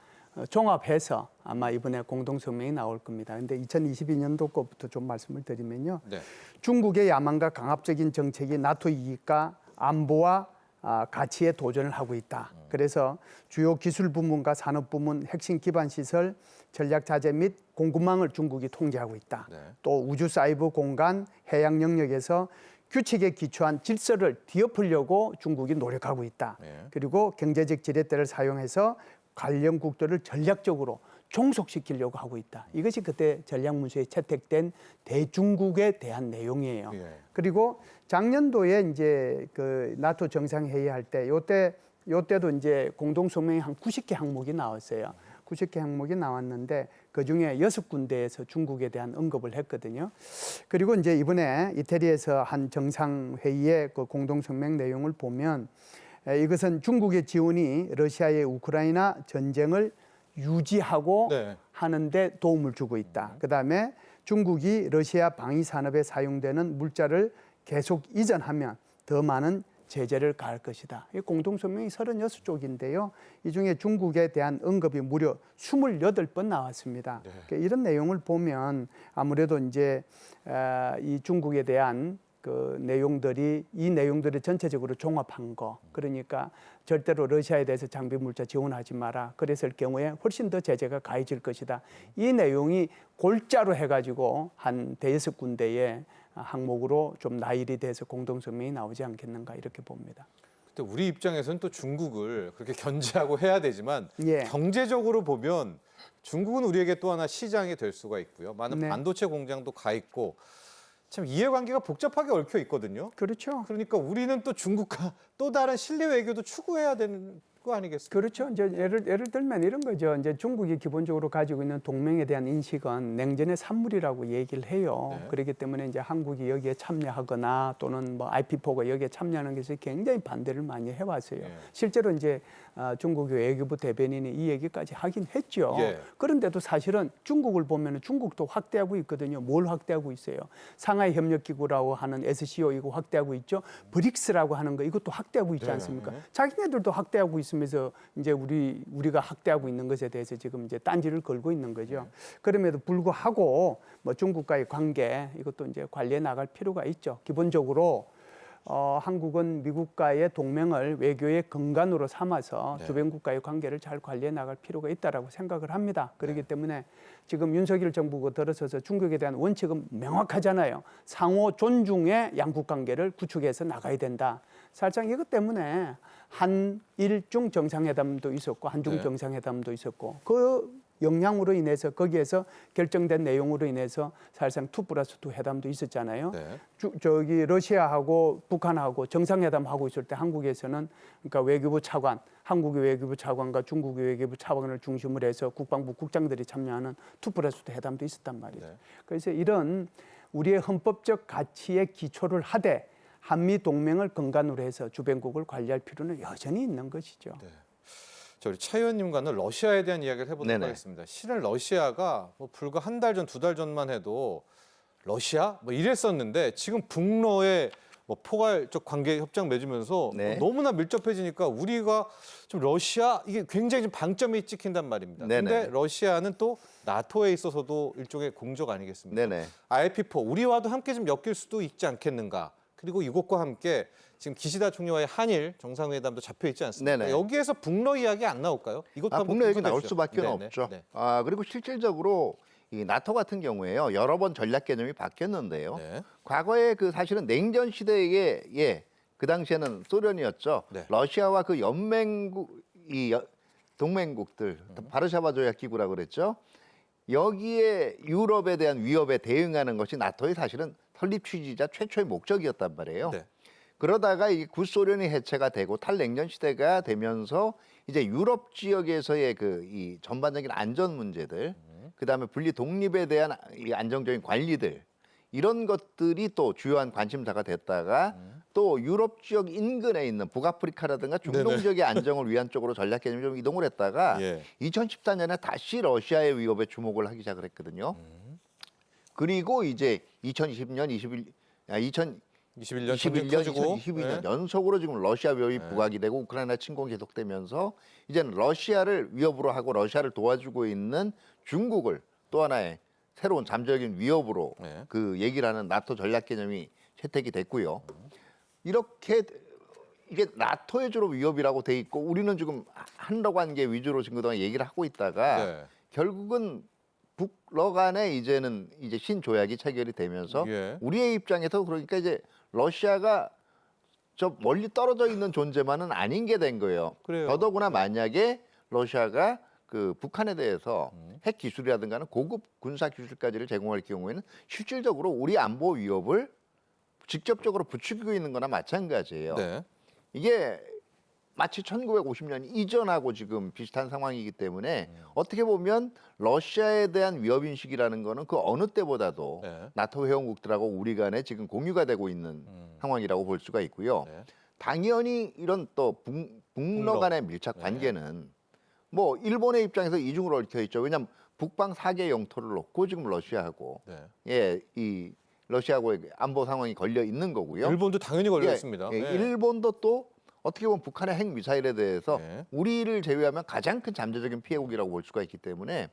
종합해서 아마 이번에 공동성명이 나올 겁니다. 근데 2022년도 거부터 좀 말씀을 드리면요. 네. 중국의 야만과 강압적인 정책이 나토 이익과 안보와 가치에 도전을 하고 있다. 그래서 주요 기술 부문과 산업 부문, 핵심 기반 시설, 전략 자재 및 공급망을 중국이 통제하고 있다. 네. 또 우주 사이버 공간, 해양 영역에서 규칙에 기초한 질서를 뒤엎으려고 중국이 노력하고 있다. 네. 그리고 경제적 지렛대를 사용해서 관련 국들을 전략적으로 종속시키려고 하고 있다. 이것이 그때 전략 문서에 채택된 대중국에 대한 내용이에요. 예. 그리고 작년도에 이제 그 나토 정상회의 할 때 요때도 이제 공동성명이 한 90개 항목이 나왔어요. 90개 항목이 나왔는데 그중에 6군데에서 중국에 대한 언급을 했거든요. 그리고 이제 이번에 이태리에서 한 정상회의의 그 공동성명 내용을 보면 이것은 중국의 지원이 러시아의 우크라이나 전쟁을 유지하고 네. 하는데 도움을 주고 있다. 그다음에 중국이 러시아 방위 산업에 사용되는 물자를 계속 이전하면 더 많은 제재를 가할 것이다. 이 공동성명이 36쪽인데요. 이 중에 중국에 대한 언급이 무려 28번 나왔습니다. 네. 그러니까 이런 내용을 보면 아무래도 이제 이 중국에 대한 그 내용들이 이 내용들을 전체적으로 종합한 거. 그러니까 절대로 러시아에 대해서 장비 물자 지원하지 마라. 그랬을 경우에 훨씬 더 제재가 가해질 것이다. 이 내용이 골자로 해가지고 한 대여섯 군데의 항목으로 좀 나열이 돼서 공동성명이 나오지 않겠는가 이렇게 봅니다. 근데 우리 입장에서는 또 중국을 그렇게 견제하고 해야 되지만 예. 경제적으로 보면 중국은 우리에게 또 하나 시장이 될 수가 있고요. 많은 네. 반도체 공장도 가 있고 참 이해관계가 복잡하게 얽혀 있거든요. 그렇죠. 그러니까 우리는 또 중국과 또 다른 실내 외교도 추구해야 되는 거 아니겠습니까? 그렇죠. 이제 예를 들면 이런 거죠. 이제 중국이 기본적으로 가지고 있는 동맹에 대한 인식은 냉전의 산물이라고 얘기를 해요. 네. 그렇기 때문에 이제 한국이 여기에 참여하거나 또는 뭐 IP4가 여기에 참여하는 것에 굉장히 반대를 많이 해왔어요. 예. 실제로 이제 중국 외교부 대변인이 이 얘기까지 하긴 했죠. 예. 그런데도 사실은 중국을 보면 중국도 확대하고 있거든요. 뭘 확대하고 있어요? 상하이 협력기구라고 하는 SCO 이거 확대하고 있죠. 브릭스라고 하는 거 이것도 확대하고 있지 네. 않습니까? 자기네들도 확대하고 있으면서 이제 우리가 확대하고 있는 것에 대해서 지금 이제 딴지를 걸고 있는 거죠. 그럼에도 불구하고 뭐 중국과의 관계 이것도 이제 관리해 나갈 필요가 있죠. 기본적으로 한국은 미국과의 동맹을 외교의 근간으로 삼아서 네. 주변국과의 관계를 잘 관리해 나갈 필요가 있다라고 생각을 합니다. 그렇기 때문에 지금 윤석열 정부가 들어서서 중국에 대한 원칙은 명확하잖아요. 상호 존중의 양국 관계를 구축해서 나가야 된다. 살짝 이것 때문에 한일중 정상회담도 있었고 한중 네. 정상회담도 있었고 그 영향으로 인해서 거기에서 결정된 내용으로 인해서 사실상 2+2 회담도 있었잖아요. 네. 저기 러시아하고 북한하고 정상회담하고 있을 때 한국에서는 그러니까 외교부 차관, 한국의 외교부 차관과 중국의 외교부 차관을 중심으로 해서 국방부 국장들이 참여하는 2+2 회담도 있었단 말이죠. 네. 그래서 이런 우리의 헌법적 가치에 기초를 하되 한미 동맹을 근간으로 해서 주변국을 관리할 필요는 여전히 있는 것이죠. 네. 저 우리 차 의원님과는 러시아에 대한 이야기를 해보도록 네네. 하겠습니다. 실은 러시아가 뭐 불과 한 달 전, 2달 전만 해도 러시아 뭐 이랬었는데 지금 북러의 뭐 포괄적 관계 협정 맺으면서 네. 너무나 밀접해지니까 우리가 좀 러시아 이게 굉장히 좀 방점이 찍힌단 말입니다. 네네. 근데 러시아는 또 나토에 있어서도 일종의 공적 아니겠습니까? 네네. IP4 우리와도 함께 좀 엮일 수도 있지 않겠는가? 그리고 이것과 함께 지금 기시다 총리와의 한일 정상회담도 잡혀 있지 않습니까? 네네. 여기에서 북러 이야기 안 나올까요? 이것도 한번 북러 얘기 분석해 나올 주시죠. 수밖에 네네. 없죠. 네. 그리고 실질적으로 이 나토 같은 경우에요. 여러 번 전략 개념이 바뀌었는데요. 네. 과거에 그 사실은 냉전 시대에 그 당시에는 소련이었죠. 네. 러시아와 그 연맹국 동맹국들 바르샤바 조약 기구라 그랬죠. 여기에 유럽에 대한 위협에 대응하는 것이 나토의 사실은 설립 취지자 최초의 목적이었단 말이에요. 네. 그러다가 이 구소련이 해체가 되고 탈냉전 시대가 되면서 이제 유럽 지역에서의 그 이 전반적인 안전 문제들, 그다음에 분리 독립에 대한 이 안정적인 관리들 이런 것들이 또 주요한 관심사가 됐다가 또 유럽 지역 인근에 있는 북아프리카라든가 중동 지역의 안정을 위한 쪽으로 전략 개념이 좀 이동을 했다가 예. 2014년에 다시 러시아의 위협에 주목을 하기 시작을 했거든요. 그리고 이제 2021년 2022년 연속으로 지금 러시아 위협이 부각이 되고 우크라이나 침공이 계속되면서 이제는 러시아를 위협으로 하고 러시아를 도와주고 있는 중국을 또 하나의 새로운 잠재적인 위협으로 네. 그 얘기를 하는 나토 전략 개념이 채택이 됐고요. 이렇게 이게 나토의 주로 위협이라고 돼 있고 우리는 지금 한러 관계 위주로 지금 그동안 얘기를 하고 있다가 네. 결국은 북러 간에 이제는 이제 신조약이 체결이 되면서 예. 우리의 입장에서 그러니까 이제 러시아가 저 멀리 떨어져 있는 존재만은 아닌 게 된 거예요. 그래요. 더더구나 만약에 러시아가 그 북한에 대해서 핵 기술이라든가는 고급 군사 기술까지를 제공할 경우에는 실질적으로 우리 안보 위협을 직접적으로 부추기고 있는 거나 마찬가지예요. 네. 이게 마치 1950년 이전하고 지금 비슷한 상황이기 때문에 어떻게 보면 러시아에 대한 위협 인식이라는 거는 그 어느 때보다도 네. 나토 회원국들하고 우리 간에 지금 공유가 되고 있는 상황이라고 볼 수가 있고요. 네. 당연히 이런 또 북러 간의 밀착 관계는 뭐 일본의 입장에서 이중으로 얽혀 있죠. 왜냐하면 북방 4개 영토를 놓고 지금 러시아하고 네. 이 러시아하고의 안보 상황이 걸려 있는 거고요. 일본도 당연히 걸려 있습니다. 네. 일본도 또 어떻게 보면 북한의 핵 미사일에 대해서 네. 우리를 제외하면 가장 큰 잠재적인 피해국이라고 볼 수가 있기 때문에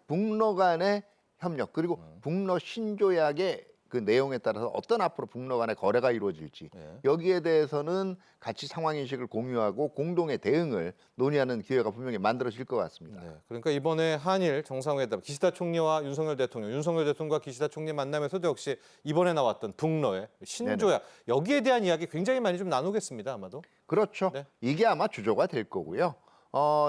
북러 간의 협력 그리고 북러 신조약의 그 내용에 따라서 어떤 앞으로 북러 간의 거래가 이루어질지 네. 여기에 대해서는 같이 상황 인식을 공유하고 공동의 대응을 논의하는 기회가 분명히 만들어질 것 같습니다. 네, 그러니까 이번에 한일 정상회담 기시다 총리와 윤석열 대통령과 기시다 총리 만남에서도 역시 이번에 나왔던 북러의 신조약 여기에 대한 이야기 굉장히 많이 좀 나누겠습니다 아마도. 그렇죠. 네. 이게 아마 주조가 될 거고요.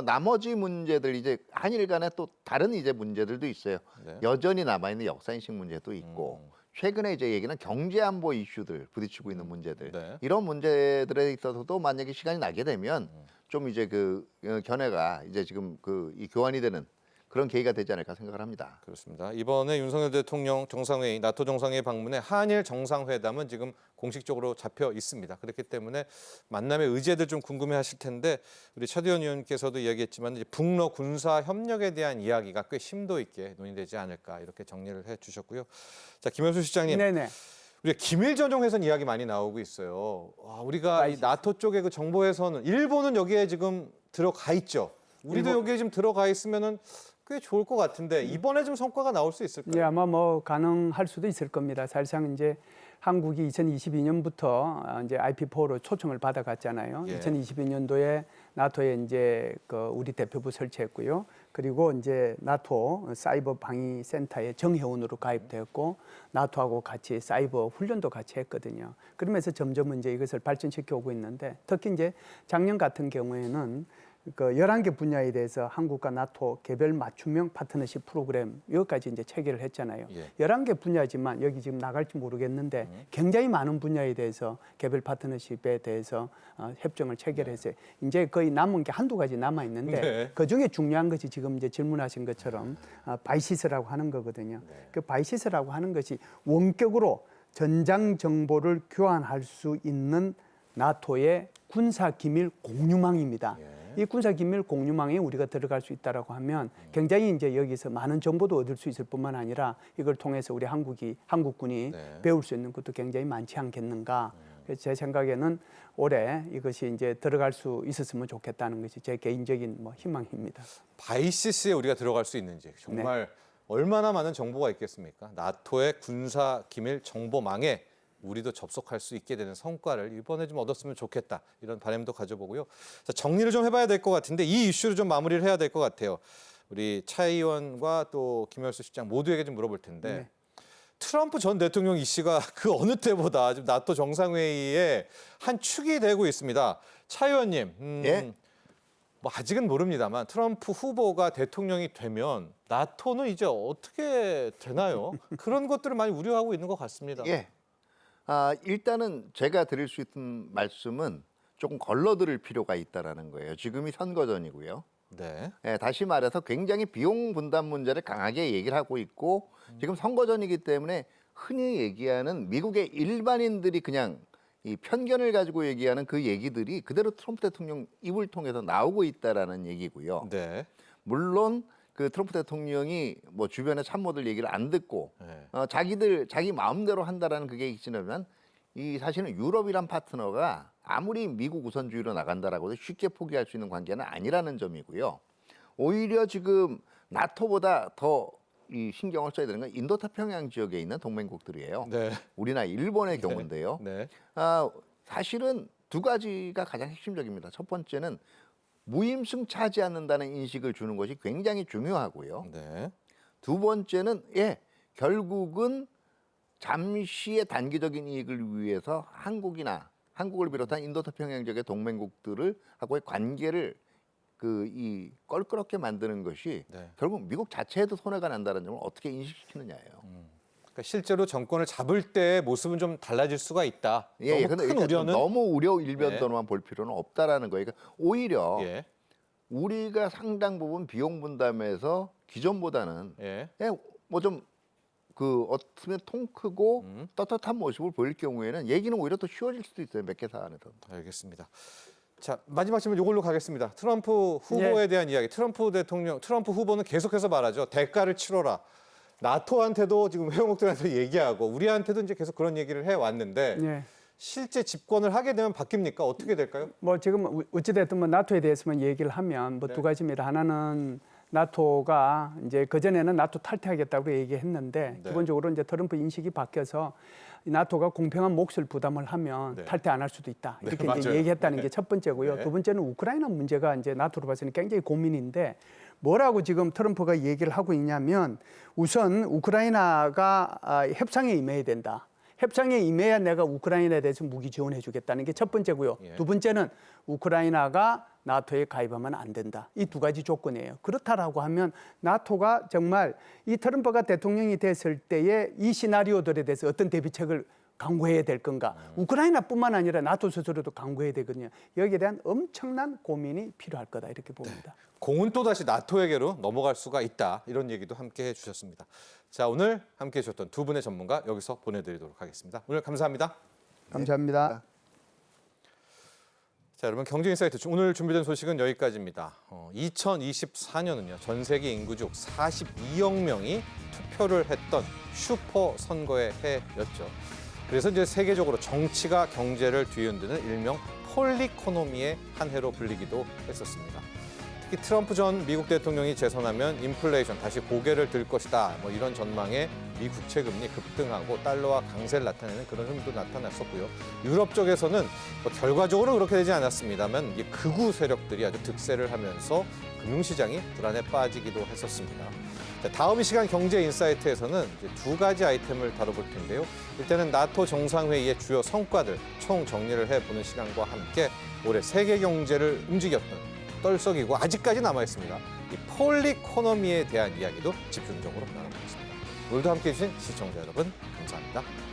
나머지 문제들 이제 한일 간에 또 다른 이제 문제들도 있어요. 네. 여전히 남아 있는 역사인식 문제도 있고 최근에 이제 얘기는 경제 안보 이슈들 부딪히고 있는 문제들 네. 이런 문제들에 있어서도 만약에 시간이 나게 되면 좀 이제 그 견해가 이제 지금 그 이 교환이 되는 그런 계기가 되지 않을까 생각을 합니다. 그렇습니다. 이번에 윤석열 대통령 정상회의, 나토 정상회의 방문에 한일 정상회담은 지금 공식적으로 잡혀 있습니다. 그렇기 때문에 만남의 의제들 좀 궁금해하실 텐데 우리 차두현 의원께서도 이야기했지만 이제 북러 군사 협력에 대한 이야기가 꽤 심도 있게 논의되지 않을까 이렇게 정리를 해주셨고요. 자, 김현수 시장님. 네네. 우리가 기밀 전용회선 이야기 많이 나오고 있어요. 우리가 이 나토 쪽의 그 정보회선은 일본은 여기에 지금 들어가 있죠. 우리도 여기에 지금 들어가 있으면은 꽤 좋을 것 같은데 이번에 좀 성과가 나올 수 있을까요? 예, 아마 뭐 가능할 수도 있을 겁니다. 사실상 이제 한국이 2022년부터 이제 IP4로 초청을 받아갔잖아요. 예. 2022년도에 나토에 이제 그 우리 대표부 설치했고요. 그리고 이제 나토 사이버 방위 센터에 정회원으로 가입되었고 나토하고 같이 사이버 훈련도 같이 했거든요. 그러면서 점점 이제 이것을 발전시켜 오고 있는데 특히 이제 작년 같은 경우에는 그 11개 분야에 대해서 한국과 나토 개별 맞춤형 파트너십 프로그램 여기까지 이제 체결을 했잖아요. 예. 11개 분야지만 여기 지금 나갈지 모르겠는데 굉장히 많은 분야에 대해서 개별 파트너십에 대해서 협정을 체결했어요. 이제 거의 남은 게 한두 가지 남아 있는데 네. 그중에 중요한 것이 지금 이제 질문하신 것처럼 바이시스라고 하는 거거든요. 그 바이시스라고 하는 것이 원격으로 전장 정보를 교환할 수 있는 나토의 군사 기밀 공유망입니다. 이 군사 기밀 공유망에 우리가 들어갈 수 있다라고 하면 굉장히 이제 여기서 많은 정보도 얻을 수 있을 뿐만 아니라 이걸 통해서 우리 한국군이 네. 배울 수 있는 것도 굉장히 많지 않겠는가. 그래서 제 생각에는 올해 이것이 이제 들어갈 수 있었으면 좋겠다는 것이 제 개인적인 뭐 희망입니다. 바이시스에 우리가 들어갈 수 있는지 정말 얼마나 많은 정보가 있겠습니까? 나토의 군사 기밀 정보망에 우리도 접속할 수 있게 되는 성과를 이번에 좀 얻었으면 좋겠다. 이런 바람도 가져보고요. 자, 정리를 좀 해봐야 될 것 같은데 이 이슈를 좀 마무리를 해야 될 것 같아요. 우리 차 의원과 또 김열수 실장 모두에게 좀 물어볼 텐데 네. 트럼프 전 대통령 이슈가 그 어느 때보다 지금 나토 정상회의의 한 축이 되고 있습니다. 차 의원님, 예? 뭐 아직은 모릅니다만 트럼프 후보가 대통령이 되면 나토는 이제 어떻게 되나요? 그런 것들을 많이 우려하고 있는 것 같습니다. 예. 일단은 제가 드릴 수 있는 말씀은 조금 걸러들을 필요가 있다라는 거예요. 지금이 선거 전이고요. 네. 예, 다시 말해서 굉장히 비용 분담 문제를 강하게 얘기를 하고 있고 지금 선거 전이기 때문에 흔히 얘기하는 미국의 일반인들이 그냥 이 편견을 가지고 얘기하는 그 얘기들이 그대로 트럼프 대통령 입을 통해서 나오고 있다라는 얘기고요. 네. 물론 그 트럼프 대통령이 뭐 주변의 참모들 얘기를 안 듣고 네. 자기 마음대로 한다라는 그게 있지만 이 사실은 유럽이란 파트너가 아무리 미국 우선주의로 나간다라고도 쉽게 포기할 수 있는 관계는 아니라는 점이고요. 오히려 지금 나토보다 더 이 신경을 써야 되는 건 인도太平양 지역에 있는 동맹국들이에요. 네. 우리나 일본의 경우인데요. 네. 사실은 두 가지가 가장 핵심적입니다. 첫 번째는 무임승차하지 않는다는 인식을 주는 것이 굉장히 중요하고요. 네. 두 번째는 결국은 잠시의 단기적인 이익을 위해서 한국을 비롯한 인도太平양 지역의 동맹국들을 하고의 관계를 껄끄럽게 만드는 것이 네. 결국 미국 자체에도 손해가 난다는 점을 어떻게 인식시키느냐예요. 그러니까 실제로 정권을 잡을 때 모습은 좀 달라질 수가 있다. 너무 근데 큰 우려는 너무 우려 일변도로만 볼 필요는 없다라는 거예요. 그러니까 오히려 예. 우리가 상당 부분 비용 분담에서 기존보다는 예. 뭐 좀 어떻게 통 크고 떳떳한 모습을 보일 경우에는 얘기는 오히려 더 쉬워질 수도 있어요. 몇 개 사안에서. 알겠습니다. 자, 마지막 질문 이걸로 가겠습니다. 트럼프 후보에 대한 이야기. 트럼프 후보는 계속해서 말하죠. 대가를 치러라. 나토한테도 지금 회원국들한테 얘기하고 우리한테도 이제 계속 그런 얘기를 해왔는데 예. 실제 집권을 하게 되면 바뀝니까? 어떻게 될까요? 뭐 지금 어찌됐든 뭐 나토에 대해서만 얘기를 하면 뭐 두 가지입니다. 하나는 나토가 이제 그전에는 나토 탈퇴하겠다고 얘기했는데 네. 기본적으로 이제 트럼프 인식이 바뀌어서 나토가 공평한 몫을 부담을 하면 네. 탈퇴 안 할 수도 있다. 네, 이렇게 이제 맞아요. 얘기했다는 네. 게 첫 번째고요. 네. 두 번째는 우크라이나 문제가 이제 나토로 봐서는 굉장히 고민인데 뭐라고 지금 트럼프가 얘기를 하고 있냐면 우선 우크라이나가 협상에 임해야 된다. 협상에 임해야 내가 우크라이나에 대해서 무기 지원해 주겠다는 게 첫 번째고요. 예. 두 번째는 우크라이나가 나토에 가입하면 안 된다. 이 두 가지 조건이에요. 그렇다라고 하면 나토가 정말 이 트럼프가 대통령이 됐을 때의 이 시나리오들에 대해서 어떤 대비책을 강구해야 될 건가. 우크라이나뿐만 아니라 나토 스스로도 강구해야 되거든요. 여기에 대한 엄청난 고민이 필요할 거다 이렇게 봅니다. 공은 또다시 나토에게로 넘어갈 수가 있다. 이런 얘기도 함께 해주셨습니다. 자, 오늘 함께 해주셨던 두 분의 전문가 여기서 보내드리도록 하겠습니다. 오늘 감사합니다. 감사합니다. 자, 여러분 경제인사이트 오늘 준비된 소식은 여기까지입니다. 2024년은요 전 세계 인구 중 42억 명이 투표를 했던 슈퍼 선거의 해였죠. 그래서 이제 세계적으로 정치가 경제를 뒤흔드는 일명 폴리코노미의 한 해로 불리기도 했었습니다. 특히 트럼프 전 미국 대통령이 재선하면 인플레이션 다시 고개를 들 것이다. 뭐 이런 전망에 미 국채 금리 급등하고 달러와 강세를 나타내는 그런 흐름도 나타났었고요. 유럽 쪽에서는 뭐 결과적으로 그렇게 되지 않았습니다만 이 극우 세력들이 아주 득세를 하면서 금융시장이 불안에 빠지기도 했었습니다. 자, 다음 이 시간 경제인사이트에서는 이제 두 가지 아이템을 다뤄볼 텐데요. 일단은 나토 정상회의의 주요 성과들 총 정리를 해보는 시간과 함께 올해 세계 경제를 움직였던 떨썩이고 아직까지 남아있습니다. 이 폴리코노미에 대한 이야기도 집중적으로 나눠보겠습니다. 오늘도 함께해 주신 시청자 여러분 감사합니다.